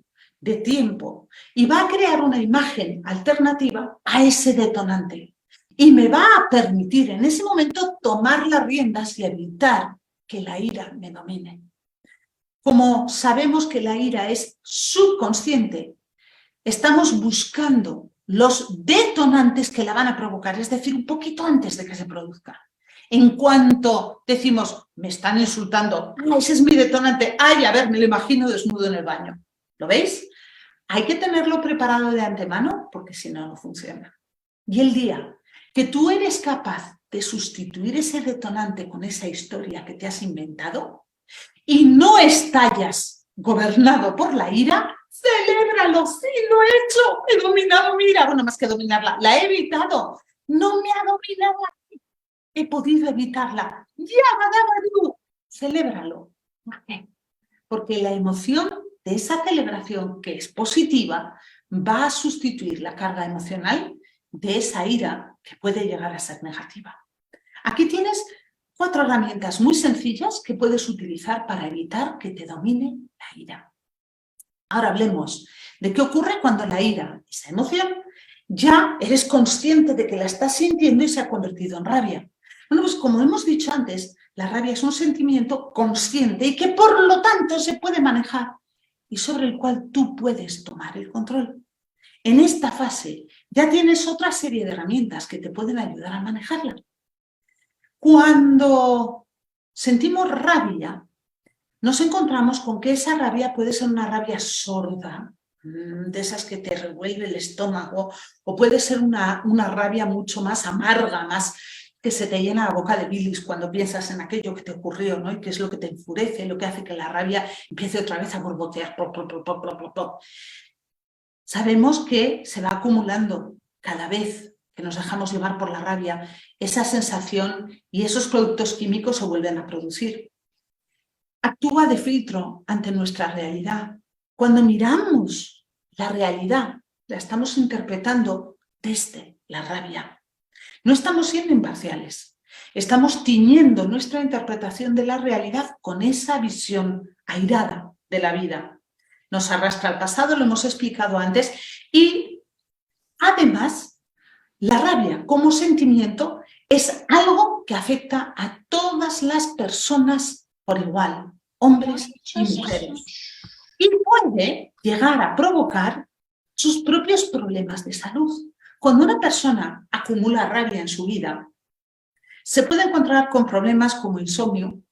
Speaker 3: de tiempo y va a crear una imagen alternativa a ese detonante y me va a permitir en ese momento tomar las riendas y evitar que la ira me domine. Como sabemos que la ira es subconsciente, estamos buscando los detonantes que la van a provocar, es decir, un poquito antes de que se produzca. En cuanto decimos, me están insultando, ese es mi detonante, ay, a ver, me lo imagino desnudo en el baño. ¿Lo veis? Hay que tenerlo preparado de antemano porque si no, no funciona. Y el día que tú eres capaz de sustituir ese detonante con esa historia que te has inventado y no estallas gobernado por la ira, celébralo, sí, lo he hecho, he dominado mi ira, bueno, más que dominarla, la he evitado, no me ha dominado, he podido evitarla, celébralo. ¿Por qué? Porque la emoción de esa celebración, que es positiva, va a sustituir la carga emocional de esa ira que puede llegar a ser negativa. Aquí tienes 4 herramientas muy sencillas que puedes utilizar para evitar que te domine la ira. Ahora hablemos de qué ocurre cuando la ira, esa emoción, ya eres consciente de que la estás sintiendo y se ha convertido en rabia. Bueno, pues como hemos dicho antes, la rabia es un sentimiento consciente y que por lo tanto se puede manejar y sobre el cual tú puedes tomar el control. En esta fase ya tienes otra serie de herramientas que te pueden ayudar a manejarla. Cuando sentimos rabia, nos encontramos con que esa rabia puede ser una rabia sorda, de esas que te revuelve el estómago, o puede ser una rabia mucho más amarga, más que se te llena la boca de bilis cuando piensas en aquello que te ocurrió, ¿no? Y que es lo que te enfurece, lo que hace que la rabia empiece otra vez a borbotear. Sabemos que se va acumulando cada vez que nos dejamos llevar por la rabia, esa sensación y esos productos químicos se vuelven a producir. Actúa de filtro ante nuestra realidad. Cuando miramos la realidad, la estamos interpretando desde la rabia. No estamos siendo imparciales, estamos tiñendo nuestra interpretación de la realidad con esa visión airada de la vida. Nos arrastra al pasado, lo hemos explicado antes, y además la rabia como sentimiento es algo que afecta a todas las personas por igual, hombres y mujeres, y puede llegar a provocar sus propios problemas de salud. Cuando una persona acumula rabia en su vida, se puede encontrar con problemas como insomnio.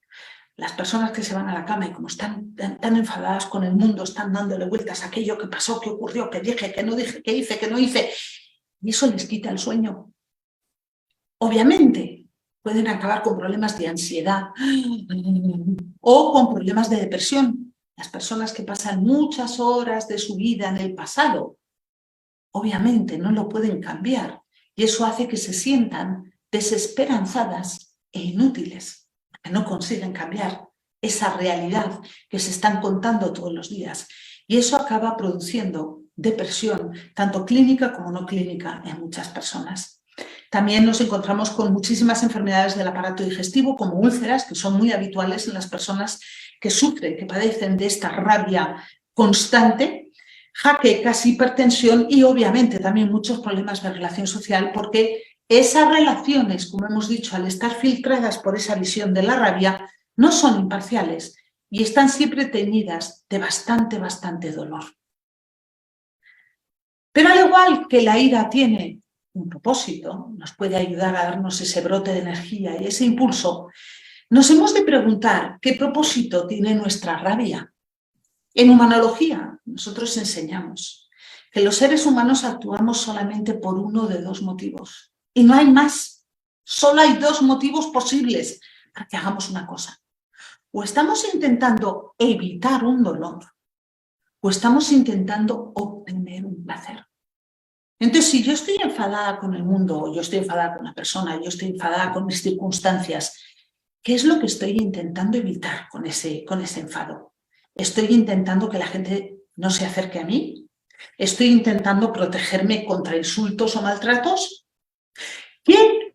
Speaker 3: Las personas que se van a la cama y como están tan enfadadas con el mundo, están dándole vueltas a aquello que pasó, que ocurrió, que dije, que no dije, que hice, que no hice, y eso les quita el sueño. Obviamente, pueden acabar con problemas de ansiedad o con problemas de depresión. Las personas que pasan muchas horas de su vida en el pasado, obviamente no lo pueden cambiar y eso hace que se sientan desesperanzadas e inútiles, que no consiguen cambiar esa realidad que se están contando todos los días. Y eso acaba produciendo depresión, tanto clínica como no clínica, en muchas personas. También nos encontramos con muchísimas enfermedades del aparato digestivo, como úlceras, que son muy habituales en las personas que sufren, que padecen de esta rabia constante. jaquecas, hipertensión y obviamente también muchos problemas de relación social, porque esas relaciones, como hemos dicho, al estar filtradas por esa visión de la rabia, no son imparciales y están siempre teñidas de bastante dolor. Pero al igual que la ira tiene un propósito, nos puede ayudar a darnos ese brote de energía y ese impulso, nos hemos de preguntar qué propósito tiene nuestra rabia. En humanología, nosotros enseñamos que los seres humanos actuamos solamente por uno de dos motivos. Y no hay más. Solo hay dos motivos posibles para que hagamos una cosa. O estamos intentando evitar un dolor, o estamos intentando obtener un placer. Entonces, si yo estoy enfadada con el mundo, o yo estoy enfadada con una persona, yo estoy enfadada con mis circunstancias, ¿qué es lo que estoy intentando evitar con ese enfado? ¿Estoy intentando que la gente no se acerque a mí? ¿Estoy intentando protegerme contra insultos o maltratos? ¿Qué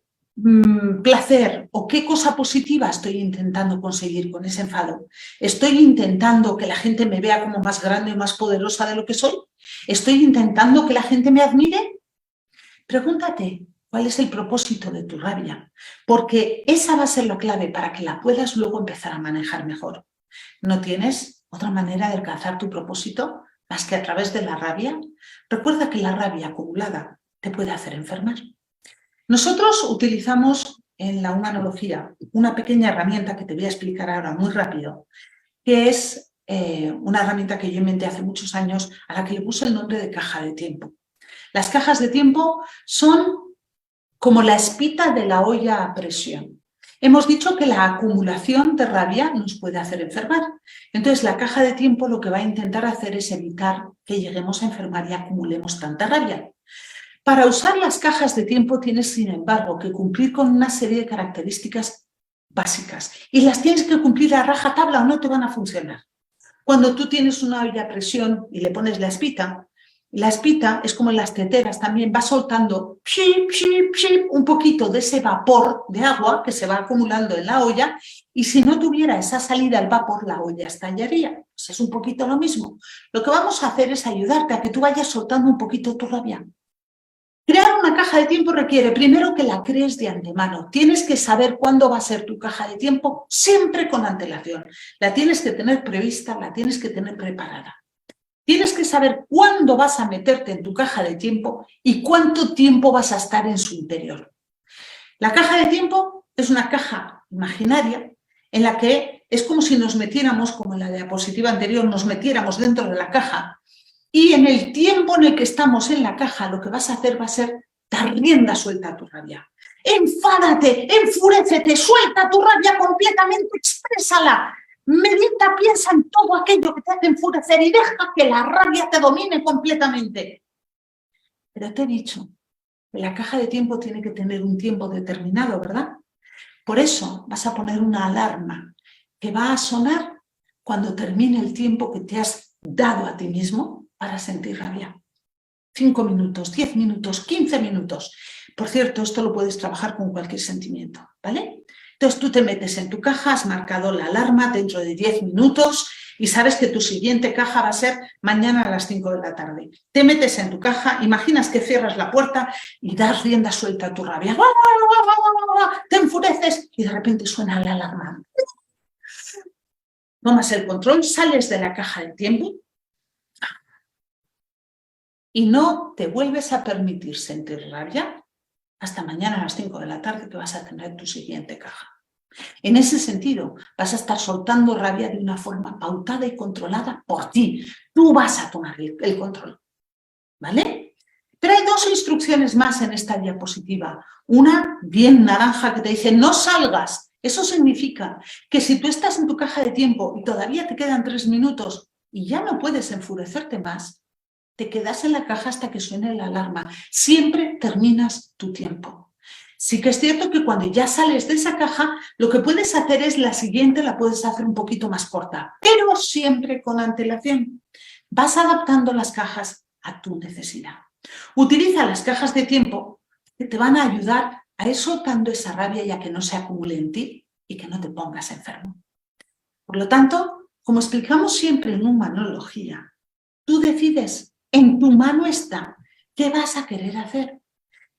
Speaker 3: placer o qué cosa positiva estoy intentando conseguir con ese enfado? ¿Estoy intentando que la gente me vea como más grande y más poderosa de lo que soy? ¿Estoy intentando que la gente me admire? Pregúntate, ¿cuál es el propósito de tu rabia? Porque esa va a ser la clave para que la puedas luego empezar a manejar mejor. ¿No tienes otra manera de alcanzar tu propósito más que a través de la rabia? Recuerda que la rabia acumulada te puede hacer enfermar. Nosotros utilizamos en la humanología una pequeña herramienta que te voy a explicar ahora muy rápido, que es una herramienta que yo inventé hace muchos años, a la que le puse el nombre de caja de tiempo. Las cajas de tiempo son como la espita de la olla a presión. Hemos dicho que la acumulación de rabia nos puede hacer enfermar. Entonces, la caja de tiempo lo que va a intentar hacer es evitar que lleguemos a enfermar y acumulemos tanta rabia. Para usar las cajas de tiempo tienes, sin embargo, que cumplir con una serie de características básicas y las tienes que cumplir a rajatabla o no te van a funcionar. Cuando tú tienes una olla a presión y le pones la espita es como en las teteras también, va soltando pship, pship, pship, un poquito de ese vapor de agua que se va acumulando en la olla y si no tuviera esa salida al vapor, la olla estallaría. Pues es un poquito lo mismo. Lo que vamos a hacer es ayudarte a que tú vayas soltando un poquito tu rabia. Crear una caja de tiempo requiere primero que la crees de antemano. Tienes que saber cuándo va a ser tu caja de tiempo, siempre con antelación. La tienes que tener prevista, la tienes que tener preparada. Tienes que saber cuándo vas a meterte en tu caja de tiempo y cuánto tiempo vas a estar en su interior. La caja de tiempo es una caja imaginaria en la que es como si nos metiéramos, como en la diapositiva anterior, nos metiéramos dentro de la caja. Y en el tiempo en el que estamos en la caja, lo que vas a hacer va a ser dar rienda suelta a tu rabia. Enfádate, enfurécete, suelta tu rabia completamente, exprésala. Medita, piensa en todo aquello que te hace enfurecer y deja que la rabia te domine completamente. Pero te he dicho que la caja de tiempo tiene que tener un tiempo determinado, ¿verdad? Por eso vas a poner una alarma que va a sonar cuando termine el tiempo que te has dado a ti mismo para sentir rabia. 5 minutos, 10 minutos, 15 minutos. Por cierto, esto lo puedes trabajar con cualquier sentimiento, ¿vale? Entonces tú te metes en tu caja, has marcado la alarma dentro de 10 minutos y sabes que tu siguiente caja va a ser mañana a las 5 de la tarde. Te metes en tu caja, imaginas que cierras la puerta y das rienda suelta a tu rabia. Te enfureces y de repente suena la alarma. Tomas el control, sales de la caja del tiempo y no te vuelves a permitir sentir rabia hasta mañana a las 5 de la tarde que vas a tener tu siguiente caja. En ese sentido, vas a estar soltando rabia de una forma pautada y controlada por ti. Tú vas a tomar el control, ¿vale? Pero hay 2 instrucciones más en esta diapositiva. Una bien naranja que te dice no salgas. Eso significa que si tú estás en tu caja de tiempo y todavía te quedan 3 minutos y ya no puedes enfurecerte más, te quedas en la caja hasta que suene la alarma. Siempre terminas tu tiempo. Sí que es cierto que cuando ya sales de esa caja, lo que puedes hacer es la siguiente, la puedes hacer un poquito más corta, pero siempre con antelación. Vas adaptando las cajas a tu necesidad. Utiliza las cajas de tiempo que te van a ayudar a ir soltando esa rabia y a que no se acumule en ti y que no te pongas enfermo. Por lo tanto, como explicamos siempre en humanología, tú decides En tu mano está. ¿Qué vas a querer hacer?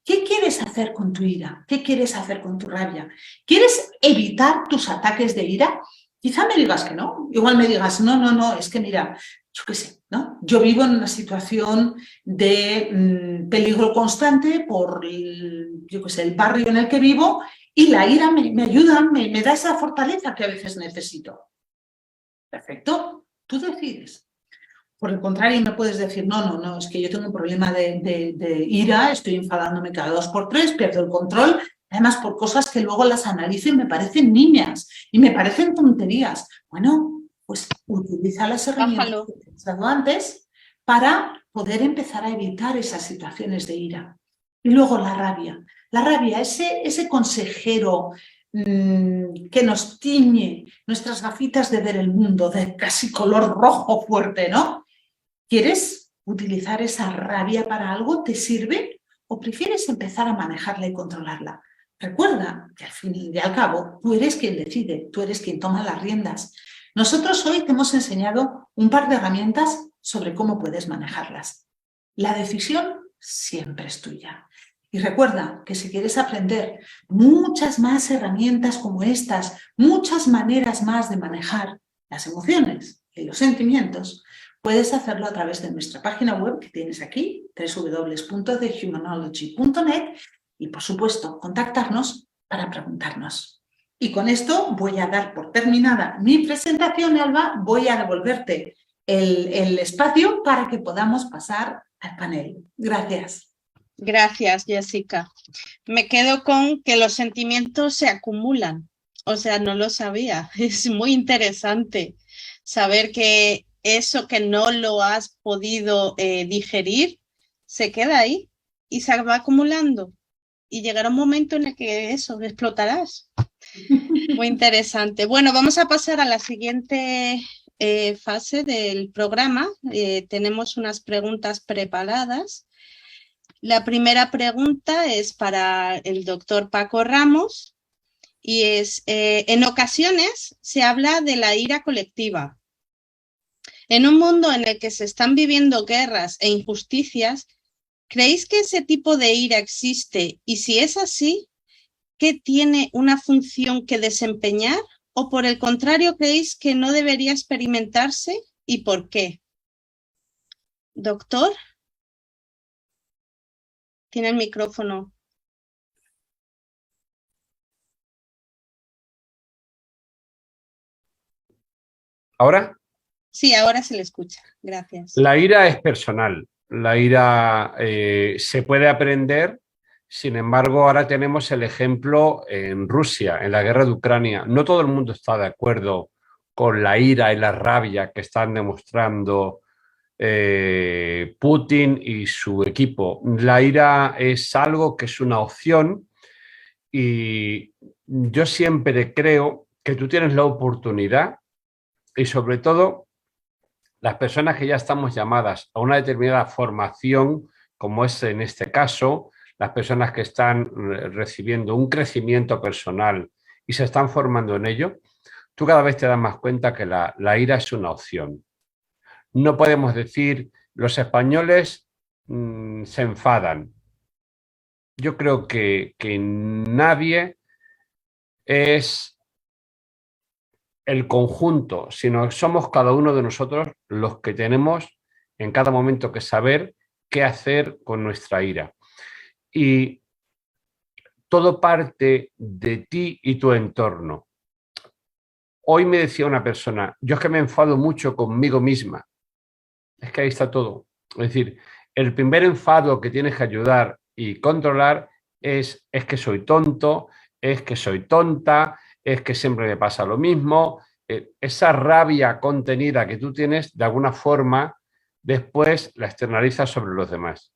Speaker 3: ¿Qué quieres hacer con tu ira? ¿Qué quieres hacer con tu rabia? ¿Quieres evitar tus ataques de ira? Quizá me digas que no. Igual me digas, no, es que mira, yo qué sé, ¿no? Yo vivo en una situación de peligro constante por, yo qué sé, el barrio en el que vivo y la ira me ayuda, me da esa fortaleza que a veces necesito. Perfecto, tú decides. Por el contrario, no puedes decir, no, es que yo tengo un problema de ira, estoy enfadándome cada 2 por 3, pierdo el control, además por cosas que luego las analizo y me parecen niñas y me parecen tonterías. Bueno, pues utiliza las herramientas que te he dado antes para poder empezar a evitar esas situaciones de ira. Y luego la rabia, ese consejero que nos tiñe nuestras gafitas de ver el mundo de casi color rojo fuerte, ¿no? ¿Quieres utilizar esa rabia para algo? ¿Te sirve? ¿O prefieres empezar a manejarla y controlarla? Recuerda que al fin y al cabo tú eres quien decide, tú eres quien toma las riendas. Nosotros hoy te hemos enseñado un par de herramientas sobre cómo puedes manejarlas. La decisión siempre es tuya. Y recuerda que si quieres aprender muchas más herramientas como estas, muchas maneras más de manejar las emociones y los sentimientos, puedes hacerlo a través de nuestra página web que tienes aquí, www.thehumanology.net, y por supuesto, contactarnos para preguntarnos. Y con esto voy a dar por terminada mi presentación, Alba. Voy a devolverte el espacio para que podamos pasar al panel. Gracias.
Speaker 1: Gracias, Jessica. Me quedo con que los sentimientos se acumulan. O sea, no lo sabía. Es muy interesante saber que eso que no lo has podido digerir se queda ahí y se va acumulando. Y llegará un momento en el que eso, explotarás. Muy interesante. Bueno, vamos a pasar a la siguiente fase del programa. Tenemos unas preguntas preparadas. La primera pregunta es para el doctor Paco Ramos y es, en ocasiones se habla de la ira colectiva. En un mundo en el que se están viviendo guerras e injusticias, ¿creéis que ese tipo de ira existe? Y si es así, ¿qué tiene una función que desempeñar? ¿O por el contrario, creéis que no debería experimentarse? ¿Y por qué? Doctor, tiene el micrófono.
Speaker 2: ¿Ahora?
Speaker 1: Sí, ahora se le escucha. Gracias.
Speaker 2: La ira es personal. La ira se puede aprender. Sin embargo, ahora tenemos el ejemplo en Rusia, en la guerra de Ucrania. No todo el mundo está de acuerdo con la ira y la rabia que están demostrando Putin y su equipo. La ira es algo que es una opción y yo siempre creo que tú tienes la oportunidad y sobre todo las personas que ya estamos llamadas a una determinada formación, como es en este caso, las personas que están recibiendo un crecimiento personal y se están formando en ello, tú cada vez te das más cuenta que la ira es una opción. No podemos decir, los españoles se enfadan. Yo creo que nadie es el conjunto, sino somos cada uno de nosotros los que tenemos en cada momento que saber qué hacer con nuestra ira. Y todo parte de ti y tu entorno. Hoy me decía una persona, yo es que me enfado mucho conmigo misma. Es que ahí está todo. Es decir, el primer enfado que tienes que ayudar y controlar es que soy tonto, es que soy tonta, es que siempre me pasa lo mismo. Esa rabia contenida que tú tienes, de alguna forma, después la externalizas sobre los demás.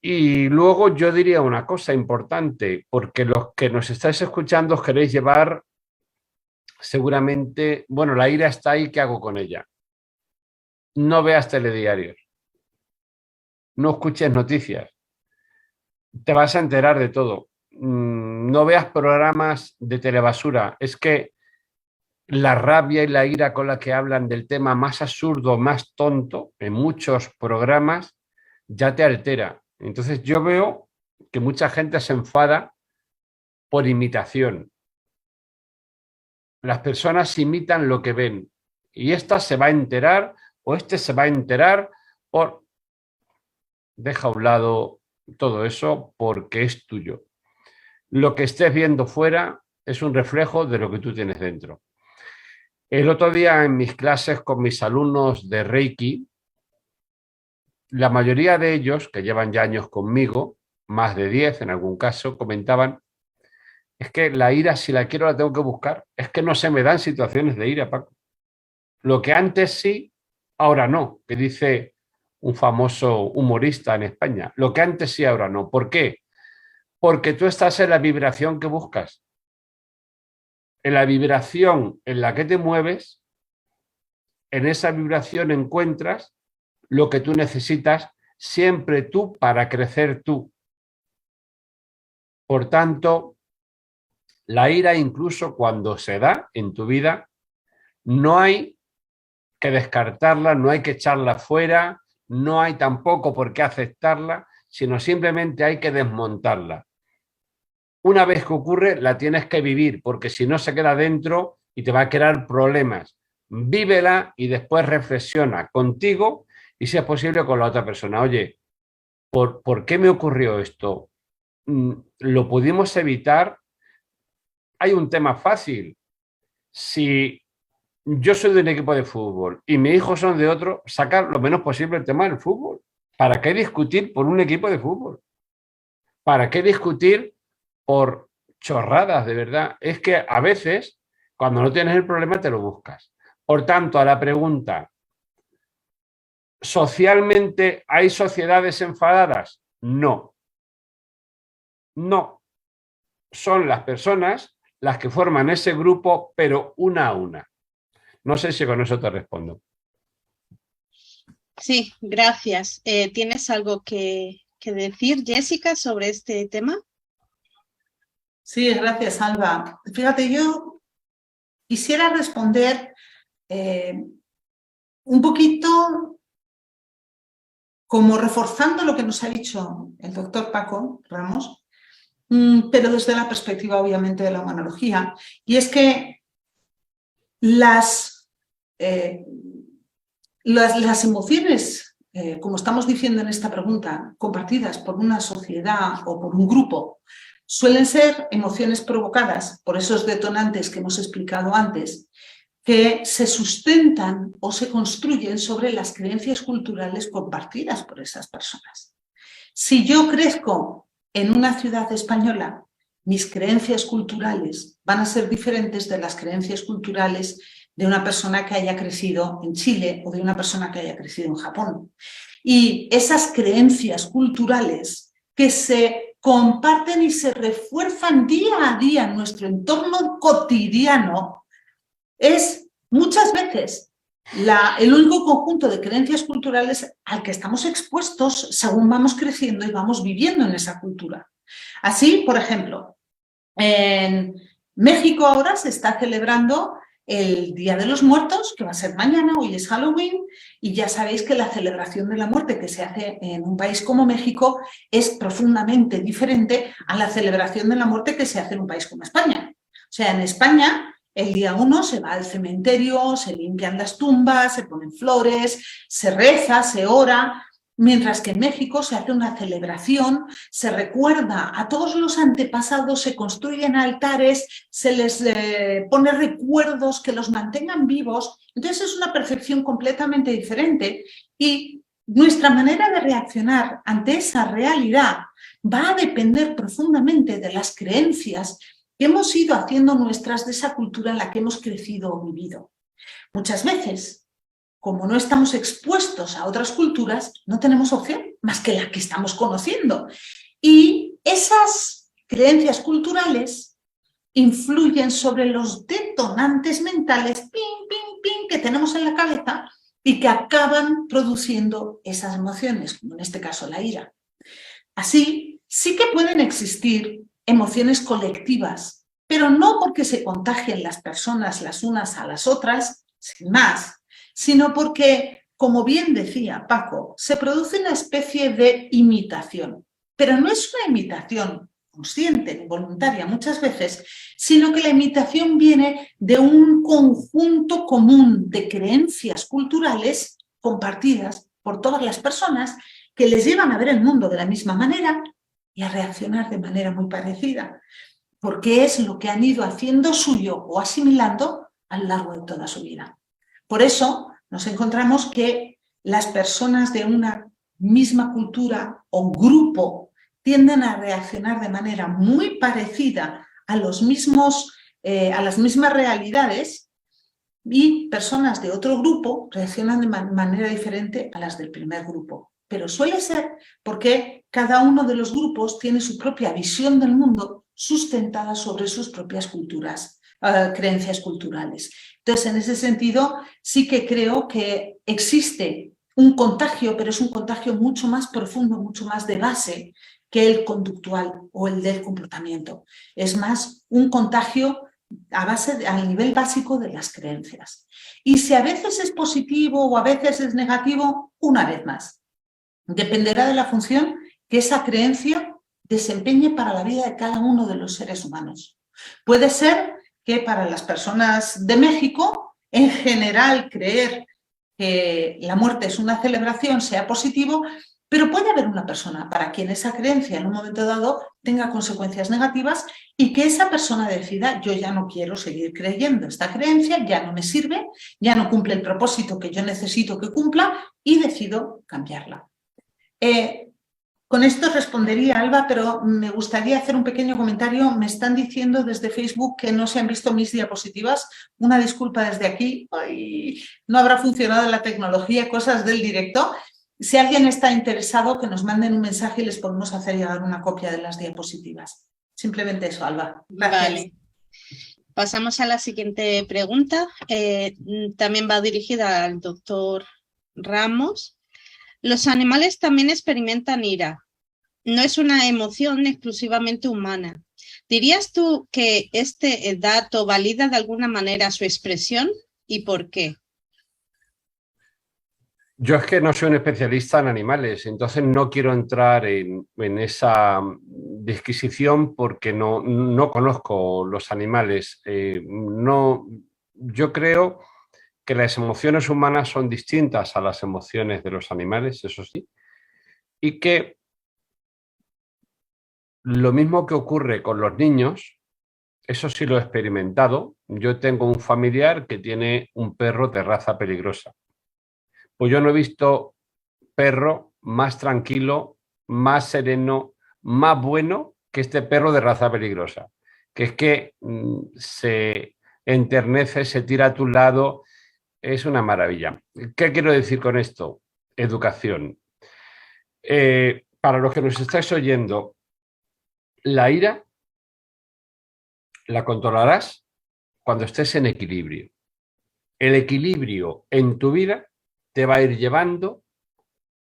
Speaker 2: Y luego yo diría una cosa importante, porque los que nos estáis escuchando os queréis llevar seguramente, bueno, la ira está ahí, ¿qué hago con ella? No veas telediarios, no escuches noticias, te vas a enterar de todo. No veas programas de telebasura. Es que la rabia y la ira con la que hablan del tema más absurdo, más tonto, en muchos programas, ya te altera. Entonces yo veo que mucha gente se enfada por imitación. Las personas imitan lo que ven y esta se va a enterar o este se va a enterar por... Deja a un lado todo eso porque es tuyo. Lo que estés viendo fuera es un reflejo de lo que tú tienes dentro. El otro día en mis clases con mis alumnos de Reiki, la mayoría de ellos, que llevan ya años conmigo, más de 10 en algún caso, comentaban, es que la ira si la quiero la tengo que buscar, es que no se me dan situaciones de ira, Paco. Lo que antes sí, ahora no, que dice un famoso humorista en España. Lo que antes sí, ahora no. ¿Por qué? Porque tú estás en la vibración que buscas. En la vibración en la que te mueves, en esa vibración encuentras lo que tú necesitas, siempre tú para crecer tú. Por tanto, la ira incluso cuando se da en tu vida, no hay que descartarla, no hay que echarla fuera, no hay tampoco por qué aceptarla, sino simplemente hay que desmontarla. Una vez que ocurre, la tienes que vivir, porque si no se queda dentro y te va a crear problemas. Vívela y después reflexiona contigo y, si es posible, con la otra persona. Oye, ¿por qué me ocurrió esto? ¿Lo pudimos evitar? Hay un tema fácil. Si yo soy de un equipo de fútbol y mis hijos son de otro, sacar lo menos posible el tema del fútbol. ¿Para qué discutir por un equipo de fútbol? ¿Para qué discutir por chorradas, de verdad? Es que a veces, cuando no tienes el problema, te lo buscas. Por tanto, a la pregunta, ¿socialmente hay sociedades enfadadas? No. No. Son las personas las que forman ese grupo, pero una a una. No sé si con eso te respondo.
Speaker 1: Sí, gracias. ¿Tienes algo que decir, Jessica, sobre este tema?
Speaker 3: Sí, gracias, Alba. Fíjate, yo quisiera responder un poquito como reforzando lo que nos ha dicho el doctor Paco Ramos, pero desde la perspectiva, obviamente, de la humanología. Y es que las emociones, como estamos diciendo en esta pregunta, compartidas por una sociedad o por un grupo, suelen ser emociones provocadas por esos detonantes que hemos explicado antes, que se sustentan o se construyen sobre las creencias culturales compartidas por esas personas. Si yo crezco en una ciudad española, mis creencias culturales van a ser diferentes de las creencias culturales de una persona que haya crecido en Chile o de una persona que haya crecido en Japón. Y esas creencias culturales que se comparten y se refuerzan día a día en nuestro entorno cotidiano es muchas veces el único conjunto de creencias culturales al que estamos expuestos según vamos creciendo y vamos viviendo en esa cultura. Así, por ejemplo, en México ahora se está celebrando el Día de los Muertos, que va a ser mañana, hoy es Halloween, y ya sabéis que la celebración de la muerte que se hace en un país como México es profundamente diferente a la celebración de la muerte que se hace en un país como España. O sea, en España, el día 1 se va al cementerio, se limpian las tumbas, se ponen flores, se reza, se ora, mientras que en México se hace una celebración, se recuerda a todos los antepasados, se construyen altares, se les pone recuerdos que los mantengan vivos. Entonces es una percepción completamente diferente y nuestra manera de reaccionar ante esa realidad va a depender profundamente de las creencias que hemos ido haciendo nuestras de esa cultura en la que hemos crecido o vivido. Muchas veces, como no estamos expuestos a otras culturas, no tenemos opción más que la que estamos conociendo. Y esas creencias culturales influyen sobre los detonantes mentales ping, ping, ping, que tenemos en la cabeza y que acaban produciendo esas emociones, como en este caso la ira. Así, sí que pueden existir emociones colectivas pero no porque se contagien las personas las unas a las otras, sin más, sino porque, como bien decía Paco, se produce una especie de imitación, pero no es una imitación consciente ni voluntaria muchas veces, sino que la imitación viene de un conjunto común de creencias culturales compartidas por todas las personas que les llevan a ver el mundo de la misma manera y a reaccionar de manera muy parecida, porque es lo que han ido haciendo suyo o asimilando a lo largo de toda su vida. Por eso nos encontramos que las personas de una misma cultura o grupo tienden a reaccionar de manera muy parecida a las mismas realidades, y personas de otro grupo reaccionan de manera diferente a las del primer grupo. Pero suele ser porque cada uno de los grupos tiene su propia visión del mundo sustentada sobre sus propias creencias culturales. Entonces, en ese sentido, sí que creo que existe un contagio, pero es un contagio mucho más profundo, mucho más de base que el conductual o el del comportamiento. Es más un contagio al nivel básico de las creencias. Y si a veces es positivo o a veces es negativo, una vez más, dependerá de la función que esa creencia desempeñe para la vida de cada uno de los seres humanos. Puede ser que para las personas de México, en general, creer que la muerte es una celebración sea positivo, pero puede haber una persona para quien esa creencia en un momento dado tenga consecuencias negativas y que esa persona decida: yo ya no quiero seguir creyendo esta creencia, ya no me sirve, ya no cumple el propósito que yo necesito que cumpla y decido cambiarla. Con esto respondería Alba, pero me gustaría hacer un pequeño comentario. Me están diciendo desde Facebook que no se han visto mis diapositivas. Una disculpa desde aquí. Ay, no habrá funcionado la tecnología, cosas del directo. Si alguien está interesado, que nos manden un mensaje y les podemos hacer llegar una copia de las diapositivas. Simplemente eso, Alba. Gracias.
Speaker 1: Vale. Pasamos a la siguiente pregunta. También va dirigida al doctor Ramos. Los animales también experimentan ira. No es una emoción exclusivamente humana. ¿Dirías tú que este dato valida de alguna manera su expresión y por qué?
Speaker 2: Yo es que no soy un especialista en animales, entonces no quiero entrar en esa disquisición porque no conozco los animales. Yo creo que las emociones humanas son distintas a las emociones de los animales, eso sí, y que lo mismo que ocurre con los niños, eso sí lo he experimentado. Yo tengo un familiar que tiene un perro de raza peligrosa. Pues yo no he visto perro más tranquilo, más sereno, más bueno que este perro de raza peligrosa, que es que se enternece, se tira a tu lado, es una maravilla. ¿Qué quiero decir con esto? Educación. Para los que nos estáis oyendo, la ira la controlarás cuando estés en equilibrio. El equilibrio en tu vida te va a ir llevando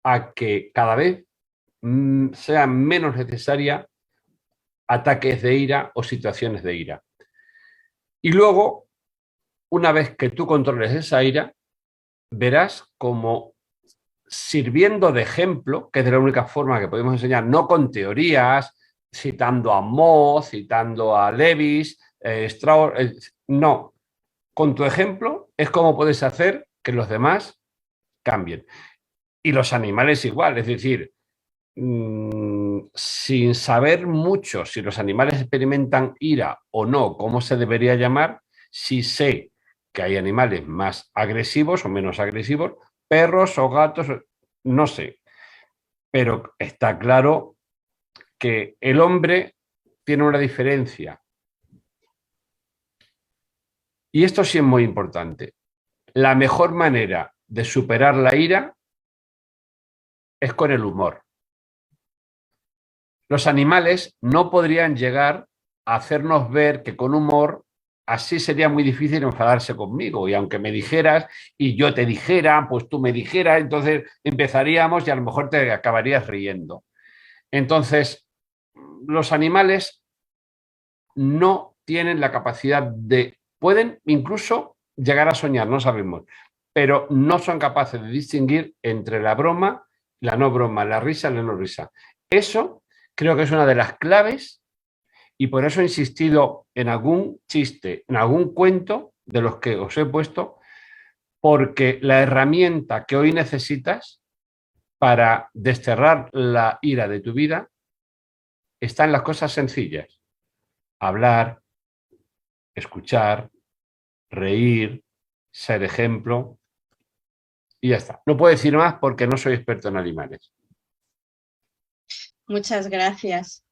Speaker 2: a que cada vez sea menos necesaria ataques de ira o situaciones de ira. Y luego, una vez que tú controles esa ira, verás como, sirviendo de ejemplo, que es de la única forma que podemos enseñar, no con teorías, citando a Moth, citando a Lewis, Strauss, no. Con tu ejemplo es como puedes hacer que los demás cambien. Y los animales igual, es decir, sin saber mucho si los animales experimentan ira o no, cómo se debería llamar, sí sé que hay animales más agresivos o menos agresivos, perros o gatos, no sé. Pero está claro que el hombre tiene una diferencia. Y esto sí es muy importante. La mejor manera de superar la ira es con el humor. Los animales no podrían llegar a hacernos ver que con humor así sería muy difícil enfadarse conmigo. Y aunque me dijeras y yo te dijera, pues tú me dijeras, entonces empezaríamos y a lo mejor te acabarías riendo. Entonces, los animales no tienen la capacidad de, pueden incluso llegar a soñar, no sabemos, pero no son capaces de distinguir entre la broma, la no broma, la risa y la no risa. Eso creo que es una de las claves y por eso he insistido en algún chiste, en algún cuento de los que os he puesto, porque la herramienta que hoy necesitas para desterrar la ira de tu vida está en las cosas sencillas. Hablar, escuchar, reír, ser ejemplo y ya está. No puedo decir más porque no soy experto en animales.
Speaker 1: Muchas gracias.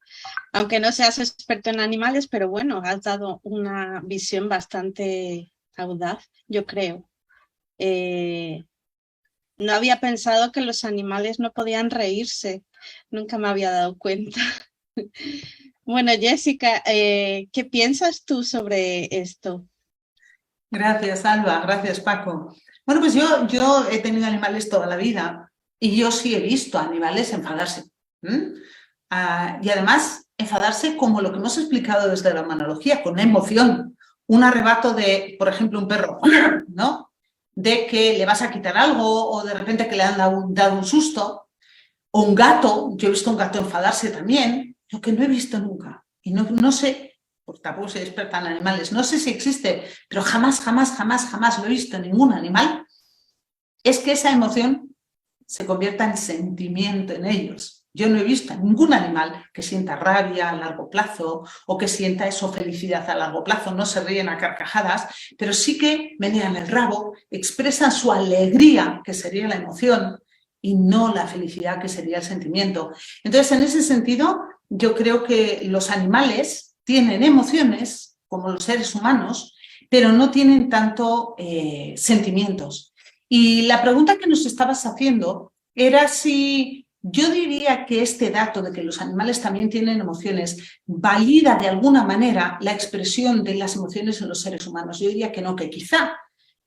Speaker 1: Aunque no seas experto en animales, pero bueno, has dado una visión bastante audaz, yo creo. No había pensado que los animales no podían reírse. Nunca me había dado cuenta. Bueno, Jessica, ¿qué piensas tú sobre esto?
Speaker 3: Gracias, Alba. Gracias, Paco. Bueno, pues yo he tenido animales toda la vida y yo sí he visto animales enfadarse. Y además, enfadarse como lo que hemos explicado desde la humanología, con una emoción, un arrebato de, por ejemplo, un perro, ¿no? De que le vas a quitar algo o de repente que le han dado un susto. O un gato, yo he visto un gato enfadarse también, lo que no he visto nunca. Y no sé, porque tampoco soy experta en animales, no sé si existe, pero jamás lo he visto en ningún animal, es que esa emoción se convierta en sentimiento en ellos. Yo no he visto a ningún animal que sienta rabia a largo plazo o que sienta eso, felicidad a largo plazo, no se ríen a carcajadas, pero sí que menean el rabo, expresan su alegría, que sería la emoción, y no la felicidad, que sería el sentimiento. Entonces, en ese sentido, yo creo que los animales tienen emociones, como los seres humanos, pero no tienen tanto sentimientos. Y la pregunta que nos estabas haciendo era si yo diría que este dato de que los animales también tienen emociones valida de alguna manera la expresión de las emociones en los seres humanos. Yo diría que no, que quizá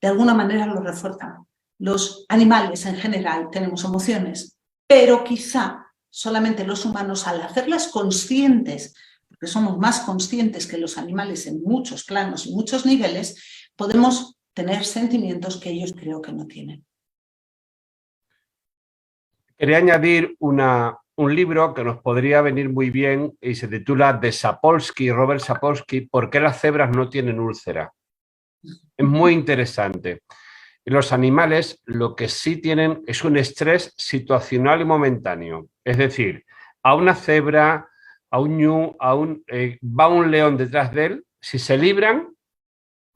Speaker 3: de alguna manera lo refuerzan. Los animales en general tenemos emociones, pero quizá solamente los humanos, al hacerlas conscientes, porque somos más conscientes que los animales en muchos planos y muchos niveles, podemos tener sentimientos que ellos creo que no tienen.
Speaker 2: Quería añadir un libro que nos podría venir muy bien y se titula de Sapolsky, Robert Sapolsky, ¿Por qué las cebras no tienen úlcera? Es muy interesante. Los animales lo que sí tienen es un estrés situacional y momentáneo. Es decir, a una cebra, a un ñu, va un león detrás de él, si se libran,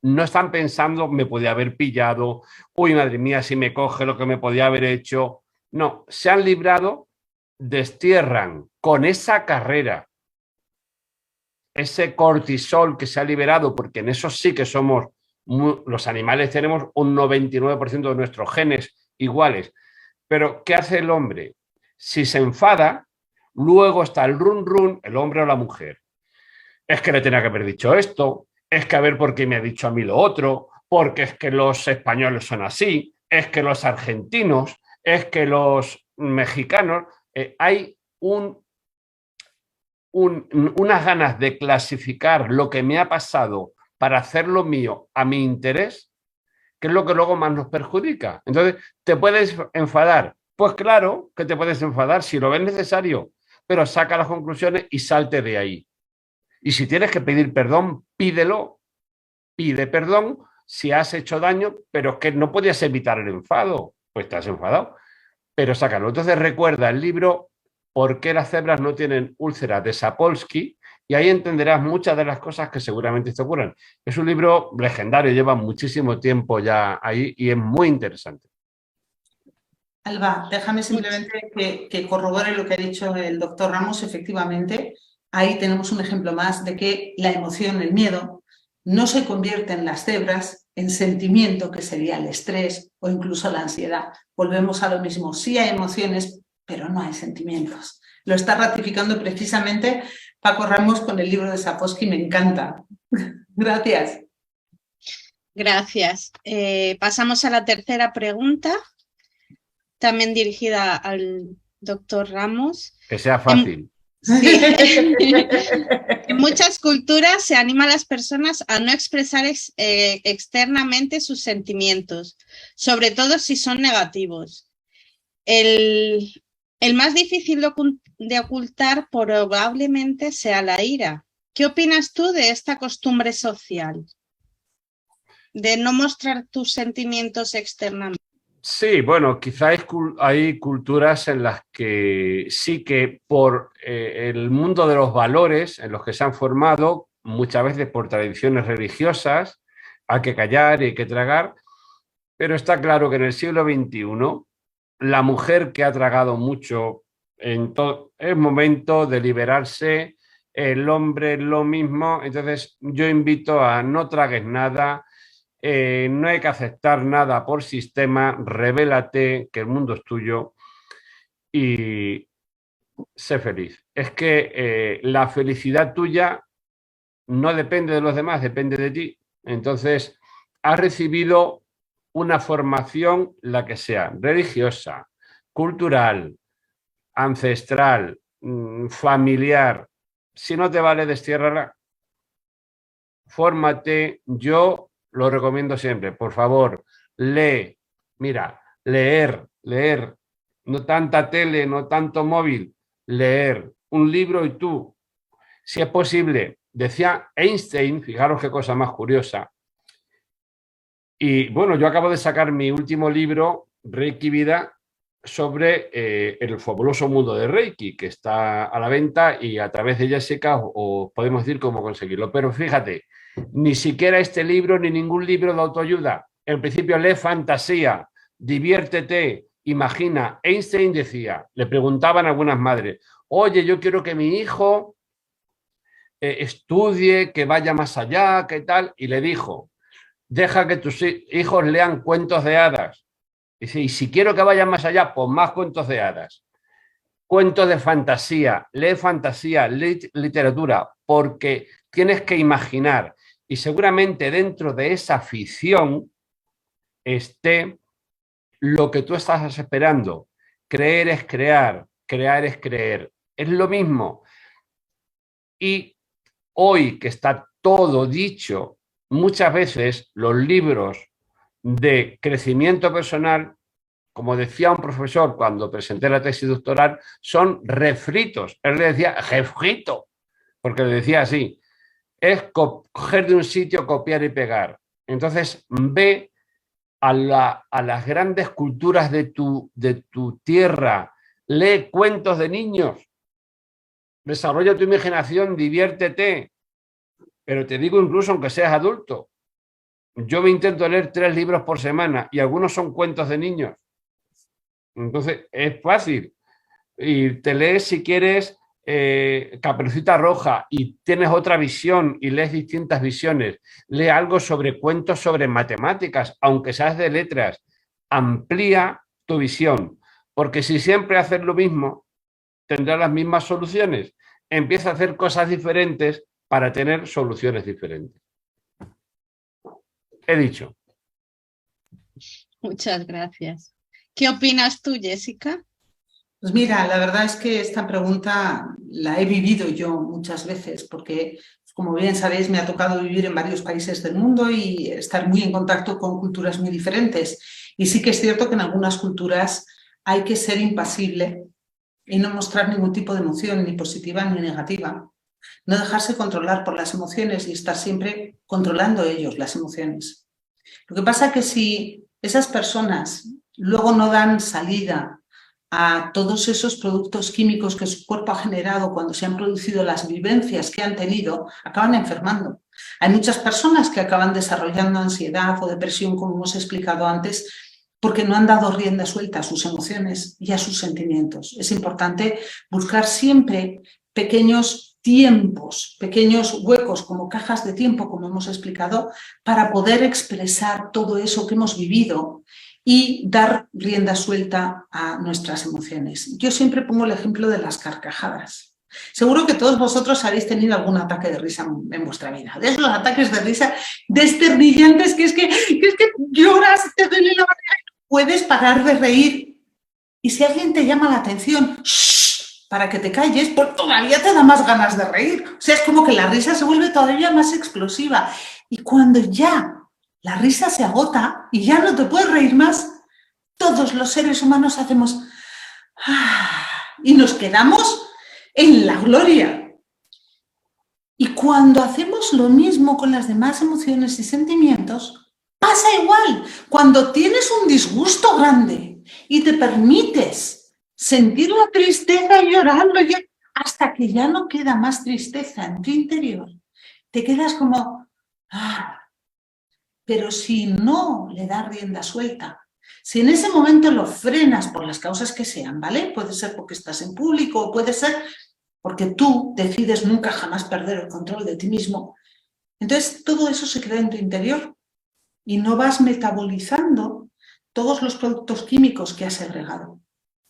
Speaker 2: no están pensando, me podía haber pillado, uy, madre mía, si me coge lo que me podía haber hecho. No, se han librado, destierran con esa carrera, ese cortisol que se ha liberado, porque en eso sí que somos, los animales tenemos un 99% de nuestros genes iguales. Pero ¿qué hace el hombre? Si se enfada, luego está el run run, el hombre o la mujer. Es que le tenía que haber dicho esto, es que a ver por qué me ha dicho a mí lo otro, porque es que los españoles son así, es que los argentinos, es que los mexicanos, hay unas ganas de clasificar lo que me ha pasado para hacerlo mío a mi interés, que es lo que luego más nos perjudica. Entonces, ¿te puedes enfadar? Pues claro que te puedes enfadar si lo ves necesario, pero saca las conclusiones y salte de ahí. Y si tienes que pedir perdón, pídelo. Pide perdón si has hecho daño, pero es que no podías evitar el enfado. Pues te has enfadado, pero sácalo. Entonces recuerda el libro ¿Por qué las cebras no tienen úlceras? De Sapolsky, y ahí entenderás muchas de las cosas que seguramente te ocurran. Es un libro legendario, lleva muchísimo tiempo ya ahí y es muy interesante.
Speaker 3: Alba, déjame simplemente que corrobore lo que ha dicho el doctor Ramos. Efectivamente, ahí tenemos un ejemplo más de que la emoción, el miedo, no se convierte en las cebras en sentimiento, que sería el estrés o incluso la ansiedad. Volvemos a lo mismo. Sí hay emociones, pero no hay sentimientos. Lo está ratificando precisamente Paco Ramos con el libro de Sapolsky. Me encanta. Gracias.
Speaker 1: Gracias. Pasamos a la tercera pregunta, también dirigida al doctor Ramos.
Speaker 2: Que sea fácil.
Speaker 1: Sí. En muchas culturas se anima a las personas a no expresar externamente sus sentimientos, sobre todo si son negativos. El más difícil de ocultar probablemente sea la ira. ¿Qué opinas tú de esta costumbre social? De no mostrar tus sentimientos externamente.
Speaker 2: Sí, bueno, quizá hay culturas en las que sí que por el mundo de los valores en los que se han formado, muchas veces por tradiciones religiosas, hay que callar y hay que tragar, pero está claro que en el siglo XXI la mujer que ha tragado mucho es momento de liberarse, el hombre lo mismo, entonces yo invito a no tragues nada. No hay que aceptar nada por sistema, revélate que el mundo es tuyo y sé feliz. Es que la felicidad tuya no depende de los demás, depende de ti. Entonces, has recibido una formación, la que sea, religiosa, cultural, ancestral, familiar. Si no te vale, destiérrala. Fórmate. Yo lo recomiendo siempre, por favor, lee. Mira, leer, no tanta tele, no tanto móvil, leer un libro y tú, si es posible. Decía Einstein, fijaros qué cosa más curiosa. Y bueno, yo acabo de sacar mi último libro, Reiki Vida, sobre el fabuloso mundo de Reiki, que está a la venta y a través de Jessica os podemos decir cómo conseguirlo. Pero fíjate, ni siquiera este libro ni ningún libro de autoayuda. En principio lee fantasía, diviértete, imagina. Einstein decía, le preguntaban a algunas madres, oye, yo quiero que mi hijo estudie, que vaya más allá, que tal, y le dijo, deja que tus hijos lean cuentos de hadas. Dice, y si quiero que vayan más allá, pues más cuentos de hadas. Cuentos de fantasía, lee literatura, porque tienes que imaginar. Y seguramente dentro de esa ficción esté lo que tú estás esperando. Creer es crear, crear es creer. Es lo mismo. Y hoy que está todo dicho, muchas veces los libros de crecimiento personal, como decía un profesor cuando presenté la tesis doctoral, son refritos. Él le decía refrito, porque le decía así. Es coger de un sitio, copiar y pegar. Entonces, ve a las grandes culturas de tu tierra, lee cuentos de niños, desarrolla tu imaginación, diviértete, pero te digo incluso aunque seas adulto. Yo me intento leer 3 libros por semana y algunos son cuentos de niños. Entonces, es fácil. Y te lees, si quieres, Caperucita Roja y tienes otra visión y lees distintas visiones. Lee algo sobre cuentos sobre matemáticas, aunque seas de letras. Amplía tu visión, porque si siempre haces lo mismo, tendrás las mismas soluciones. Empieza a hacer cosas diferentes para tener soluciones diferentes. He dicho.
Speaker 1: Muchas gracias. ¿Qué opinas tú, Jessica?
Speaker 3: Pues mira, la verdad es que esta pregunta la he vivido yo muchas veces porque, como bien sabéis, me ha tocado vivir en varios países del mundo y estar muy en contacto con culturas muy diferentes. Y sí que es cierto que en algunas culturas hay que ser impasible y no mostrar ningún tipo de emoción, ni positiva ni negativa. No dejarse controlar por las emociones y estar siempre controlando ellos las emociones. Lo que pasa es que si esas personas luego no dan salida a todos esos productos químicos que su cuerpo ha generado cuando se han producido las vivencias que han tenido, acaban enfermando. Hay muchas personas que acaban desarrollando ansiedad o depresión, como hemos explicado antes, porque no han dado rienda suelta a sus emociones y a sus sentimientos. Es importante buscar siempre pequeños tiempos, pequeños huecos como cajas de tiempo, como hemos explicado, para poder expresar todo eso que hemos vivido y dar rienda suelta a nuestras emociones. Yo siempre pongo el ejemplo de las carcajadas. Seguro que todos vosotros habéis tenido algún ataque de risa en vuestra vida. De esos ataques de risa desternillantes que es que lloras, te duele la barriga y no puedes parar de reír. Y si alguien te llama la atención, ¡shh! para que te calles, pues todavía te da más ganas de reír. O sea, es como que la risa se vuelve todavía más explosiva. Y cuando ya la risa se agota y ya no te puedes reír más, todos los seres humanos hacemos y nos quedamos en la gloria. Y cuando hacemos lo mismo con las demás emociones y sentimientos, pasa igual. Cuando tienes un disgusto grande y te permites sentir la tristeza y llorarlo hasta que ya no queda más tristeza en tu interior, te quedas como... Pero si no le das rienda suelta, si en ese momento lo frenas por las causas que sean, ¿vale? Puede ser porque estás en público o puede ser porque tú decides nunca jamás perder el control de ti mismo. Entonces todo eso se queda en tu interior y no vas metabolizando todos los productos químicos que has segregado.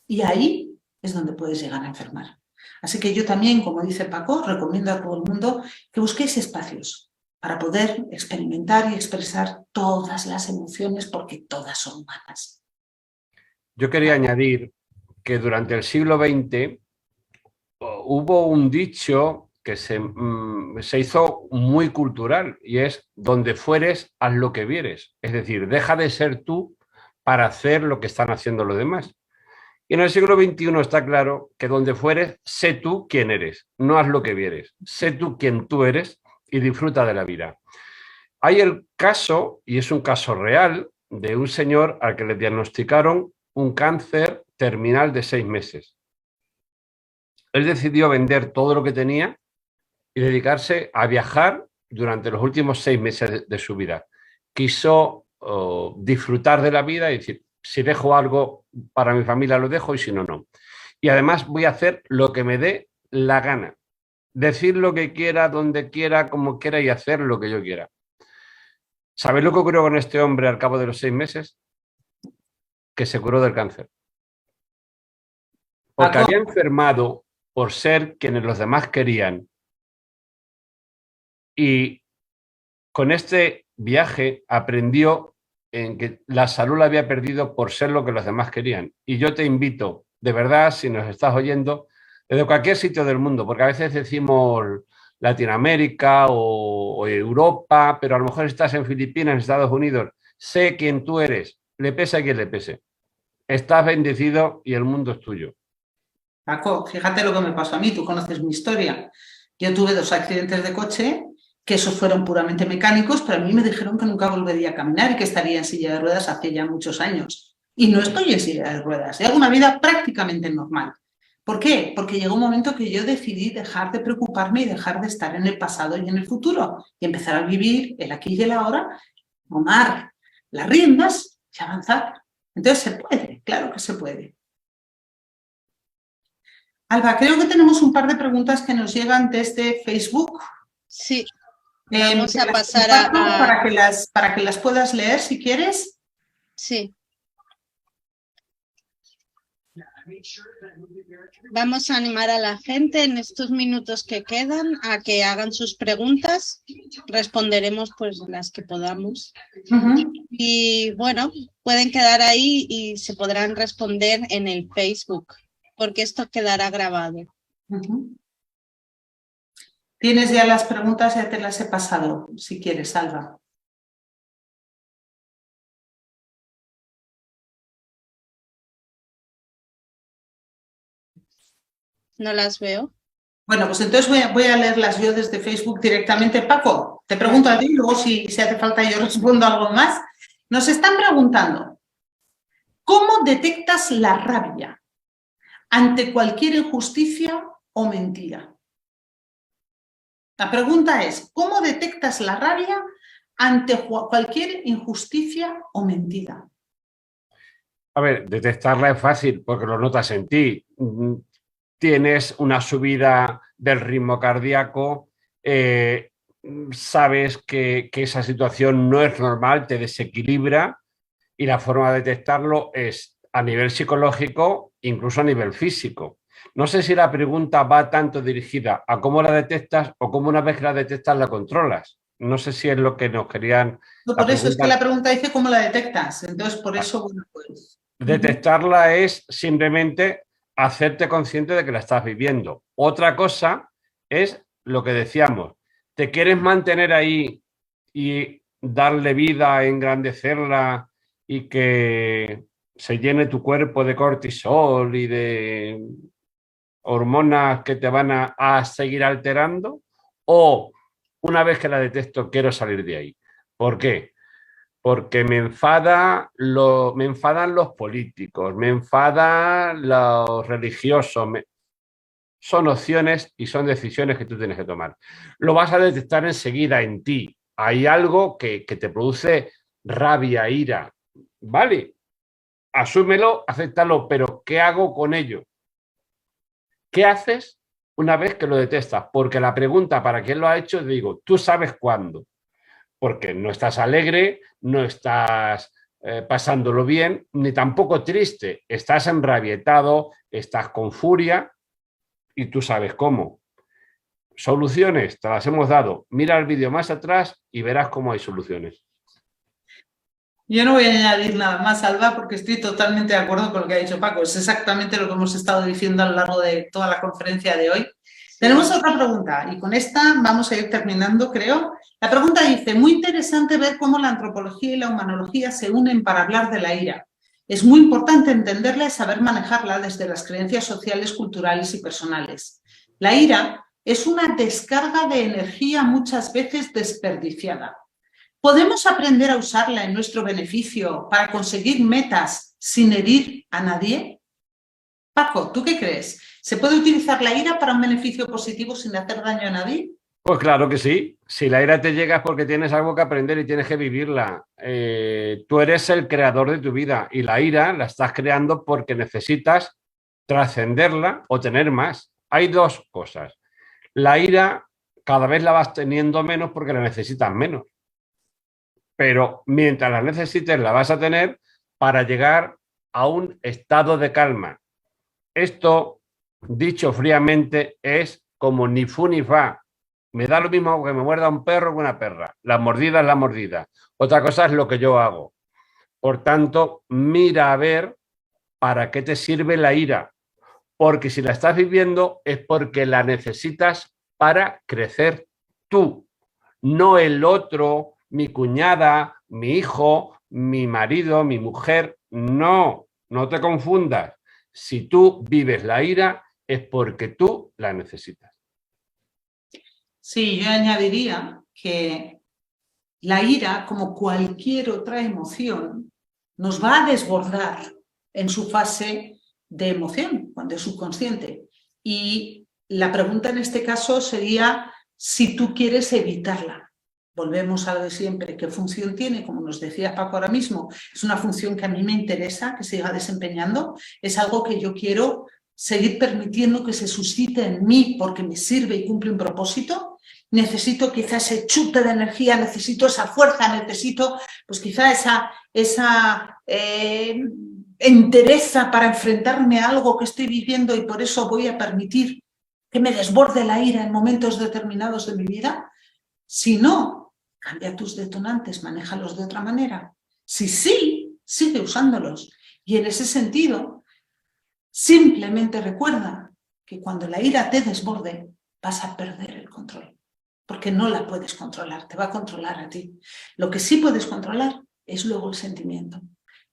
Speaker 3: Y ahí es donde puedes llegar a enfermar. Así que yo también, como dice Paco, recomiendo a todo el mundo que busquéis espacios para poder experimentar y expresar todas las emociones, porque todas son humanas.
Speaker 2: Yo quería añadir que durante el siglo XX hubo un dicho que se hizo muy cultural y es: donde fueres, haz lo que vieres. Es decir, deja de ser tú para hacer lo que están haciendo los demás. Y en el siglo XXI está claro que donde fueres, sé tú quién eres, no haz lo que vieres. Sé tú quién tú eres y disfruta de la vida. Hay el caso, y es un caso real, de un señor al que le diagnosticaron un cáncer terminal de 6 meses. Él decidió vender todo lo que tenía y dedicarse a viajar durante los últimos 6 meses de su vida. Quiso disfrutar de la vida y decir, si dejo algo para mi familia lo dejo y si no, no. Y además voy a hacer lo que me dé la gana. Decir lo que quiera, donde quiera, como quiera y hacer lo que yo quiera. ¿Sabéis lo que ocurrió con este hombre al cabo de los 6 meses? Que se curó del cáncer. Porque había enfermado por ser quienes los demás querían. Y con este viaje aprendió en que la salud la había perdido por ser lo que los demás querían. Y yo te invito, de verdad, si nos estás oyendo, desde cualquier sitio del mundo, porque a veces decimos Latinoamérica o Europa, pero a lo mejor estás en Filipinas, en Estados Unidos, sé quién tú eres, le pese a quien le pese. Estás bendecido y el mundo es tuyo.
Speaker 3: Paco, fíjate lo que me pasó a mí, tú conoces mi historia. Yo tuve 2 accidentes de coche, que esos fueron puramente mecánicos, pero a mí me dijeron que nunca volvería a caminar y que estaría en silla de ruedas hace ya muchos años. Y no estoy en silla de ruedas, hago una vida prácticamente normal. ¿Por qué? Porque llegó un momento que yo decidí dejar de preocuparme y dejar de estar en el pasado y en el futuro y empezar a vivir el aquí y el ahora, tomar las riendas y avanzar. Entonces se puede, claro que se puede. Alba, creo que tenemos un par de preguntas que nos llegan desde Facebook.
Speaker 1: Sí. Vamos a pasar a...
Speaker 3: Para que las puedas leer, si quieres.
Speaker 1: Sí. Vamos a animar a la gente en estos minutos que quedan a que hagan sus preguntas. Responderemos pues las que podamos. Y bueno, pueden quedar ahí y se podrán responder en el Facebook, porque esto quedará grabado.
Speaker 3: Tienes ya las preguntas, ya te las he pasado, si quieres, Alba.
Speaker 1: No las veo.
Speaker 3: Bueno, pues entonces voy a leerlas yo desde Facebook directamente. Paco, te pregunto a ti, luego si hace falta yo respondo algo más. Nos están preguntando, ¿cómo detectas la rabia ante cualquier injusticia o mentira? La pregunta es, ¿cómo detectas la rabia ante cualquier injusticia o mentira?
Speaker 2: A ver, detectarla es fácil porque lo notas en ti. Tienes una subida del ritmo cardíaco, sabes que esa situación no es normal, te desequilibra y la forma de detectarlo es a nivel psicológico, incluso a nivel físico. No sé si la pregunta va tanto dirigida a cómo la detectas o cómo una vez que la detectas la controlas. No sé si es lo que nos querían...
Speaker 3: No, por eso es que la pregunta dice cómo la detectas. Entonces, por eso, bueno, pues...
Speaker 2: Detectarla es simplemente hacerte consciente de que la estás viviendo. Otra cosa es lo que decíamos, te quieres mantener ahí y darle vida, engrandecerla y que se llene tu cuerpo de cortisol y de hormonas que te van a seguir alterando, o una vez que la detecto quiero salir de ahí. ¿Por qué? Porque me enfadan los políticos, me enfadan los religiosos. Son opciones y son decisiones que tú tienes que tomar. Lo vas a detectar enseguida en ti. Hay algo que te produce rabia, ira. Vale, asúmelo, acéptalo, pero ¿qué hago con ello? ¿Qué haces una vez que lo detectas? Porque la pregunta para quién lo ha hecho, digo, tú sabes cuándo. Porque no estás alegre, no estás pasándolo bien, ni tampoco triste. Estás enrabietado, estás con furia y tú sabes cómo. Soluciones, te las hemos dado. Mira el vídeo más atrás y verás cómo hay soluciones.
Speaker 3: Yo no voy a añadir nada más, Alba, porque estoy totalmente de acuerdo con lo que ha dicho Paco. Es exactamente lo que hemos estado diciendo a lo largo de toda la conferencia de hoy. Tenemos otra pregunta y con esta vamos a ir terminando, creo. La pregunta dice, muy interesante ver cómo la antropología y la humanología se unen para hablar de la ira. Es muy importante entenderla y saber manejarla desde las creencias sociales, culturales y personales. La ira es una descarga de energía muchas veces desperdiciada. ¿Podemos aprender a usarla en nuestro beneficio para conseguir metas sin herir a nadie? Paco, ¿tú qué crees? ¿Se puede utilizar la ira para un beneficio positivo sin hacer daño a nadie?
Speaker 2: Pues claro que sí. Si la ira te llega es porque tienes algo que aprender y tienes que vivirla. Tú eres el creador de tu vida y la ira la estás creando porque necesitas trascenderla o tener más. Hay dos cosas. La ira cada vez la vas teniendo menos porque la necesitas menos. Pero mientras la necesites la vas a tener para llegar a un estado de calma. Esto, dicho fríamente, es como ni fu ni fa. Me da lo mismo que me muerda un perro que una perra. La mordida es la mordida. Otra cosa es lo que yo hago. Por tanto, mira a ver para qué te sirve la ira. Porque si la estás viviendo es porque la necesitas para crecer tú, no el otro, mi cuñada, mi hijo, mi marido, mi mujer. No, no te confundas. Si tú vives la ira es porque tú la necesitas.
Speaker 3: Sí, yo añadiría que la ira, como cualquier otra emoción, nos va a desbordar en su fase de emoción, cuando es subconsciente. Y la pregunta en este caso sería si tú quieres evitarla. Volvemos a lo de siempre. ¿Qué función tiene? Como nos decía Paco ahora mismo, es una función que a mí me interesa que siga desempeñando. Es algo que yo quiero seguir permitiendo que se suscite en mí porque me sirve y cumple un propósito. Necesito quizá ese chute de energía, necesito esa fuerza, necesito pues quizá esa entereza para enfrentarme a algo que estoy viviendo y por eso voy a permitir que me desborde la ira en momentos determinados de mi vida. Si no, cambia tus detonantes, manéjalos de otra manera. Si sí, sigue usándolos. Y en ese sentido, simplemente recuerda que cuando la ira te desborde, vas a perder el control. Porque no la puedes controlar, te va a controlar a ti. Lo que sí puedes controlar es luego el sentimiento.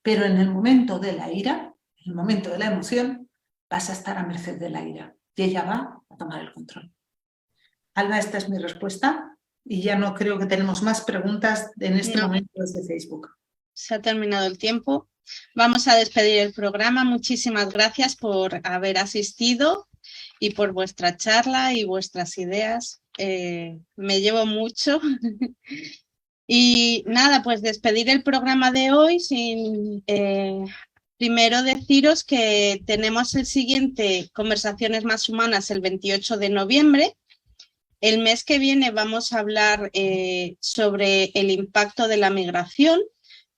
Speaker 3: Pero en el momento de la ira, en el momento de la emoción, vas a estar a merced de la ira. Y ella va a tomar el control. Alba, esta es mi respuesta. Y ya no creo que tenemos más preguntas en este momento desde Facebook.
Speaker 1: Se ha terminado el tiempo. Vamos a despedir el programa. Muchísimas gracias por haber asistido y por vuestra charla y vuestras ideas. Me llevo mucho. Y nada, pues despedir el programa de hoy sin primero deciros que tenemos el siguiente Conversaciones Más Humanas el 28 de noviembre. El mes que viene vamos a hablar sobre el impacto de la migración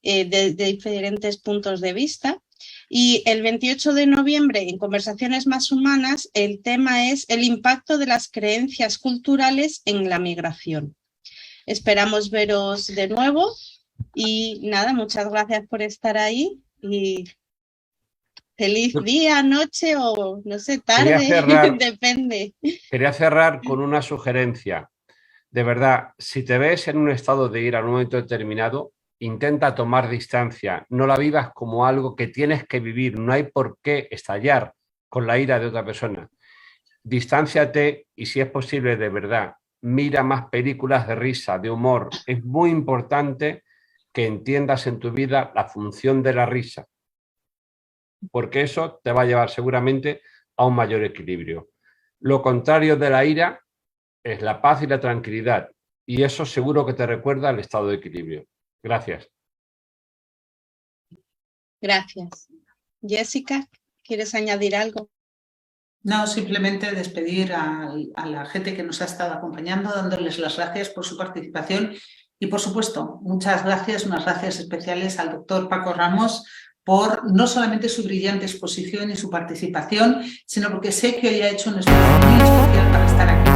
Speaker 1: de diferentes puntos de vista. Y el 28 de noviembre, en Conversaciones Más Humanas, el tema es el impacto de las creencias culturales en la migración. Esperamos veros de nuevo y nada, muchas gracias por estar ahí y Feliz día, noche o no sé, tarde, depende.
Speaker 2: Quería cerrar con una sugerencia. De verdad, si te ves en un estado de ira en un momento determinado, intenta tomar distancia. No la vivas como algo que tienes que vivir. No hay por qué estallar con la ira de otra persona. Distánciate y, si es posible, de verdad, mira más películas de risa, de humor. Es muy importante que entiendas en tu vida la función de la risa, porque eso te va a llevar seguramente a un mayor equilibrio. Lo contrario de la ira es la paz y la tranquilidad, y eso seguro que te recuerda al estado de equilibrio. Gracias.
Speaker 1: Gracias. Jessica, ¿quieres añadir algo?
Speaker 3: No, simplemente despedir a la gente que nos ha estado acompañando, dándoles las gracias por su participación y, por supuesto, muchas gracias, unas gracias especiales al doctor Paco Ramos por no solamente su brillante exposición y su participación, sino porque sé que hoy ha hecho un esfuerzo muy especial para estar aquí.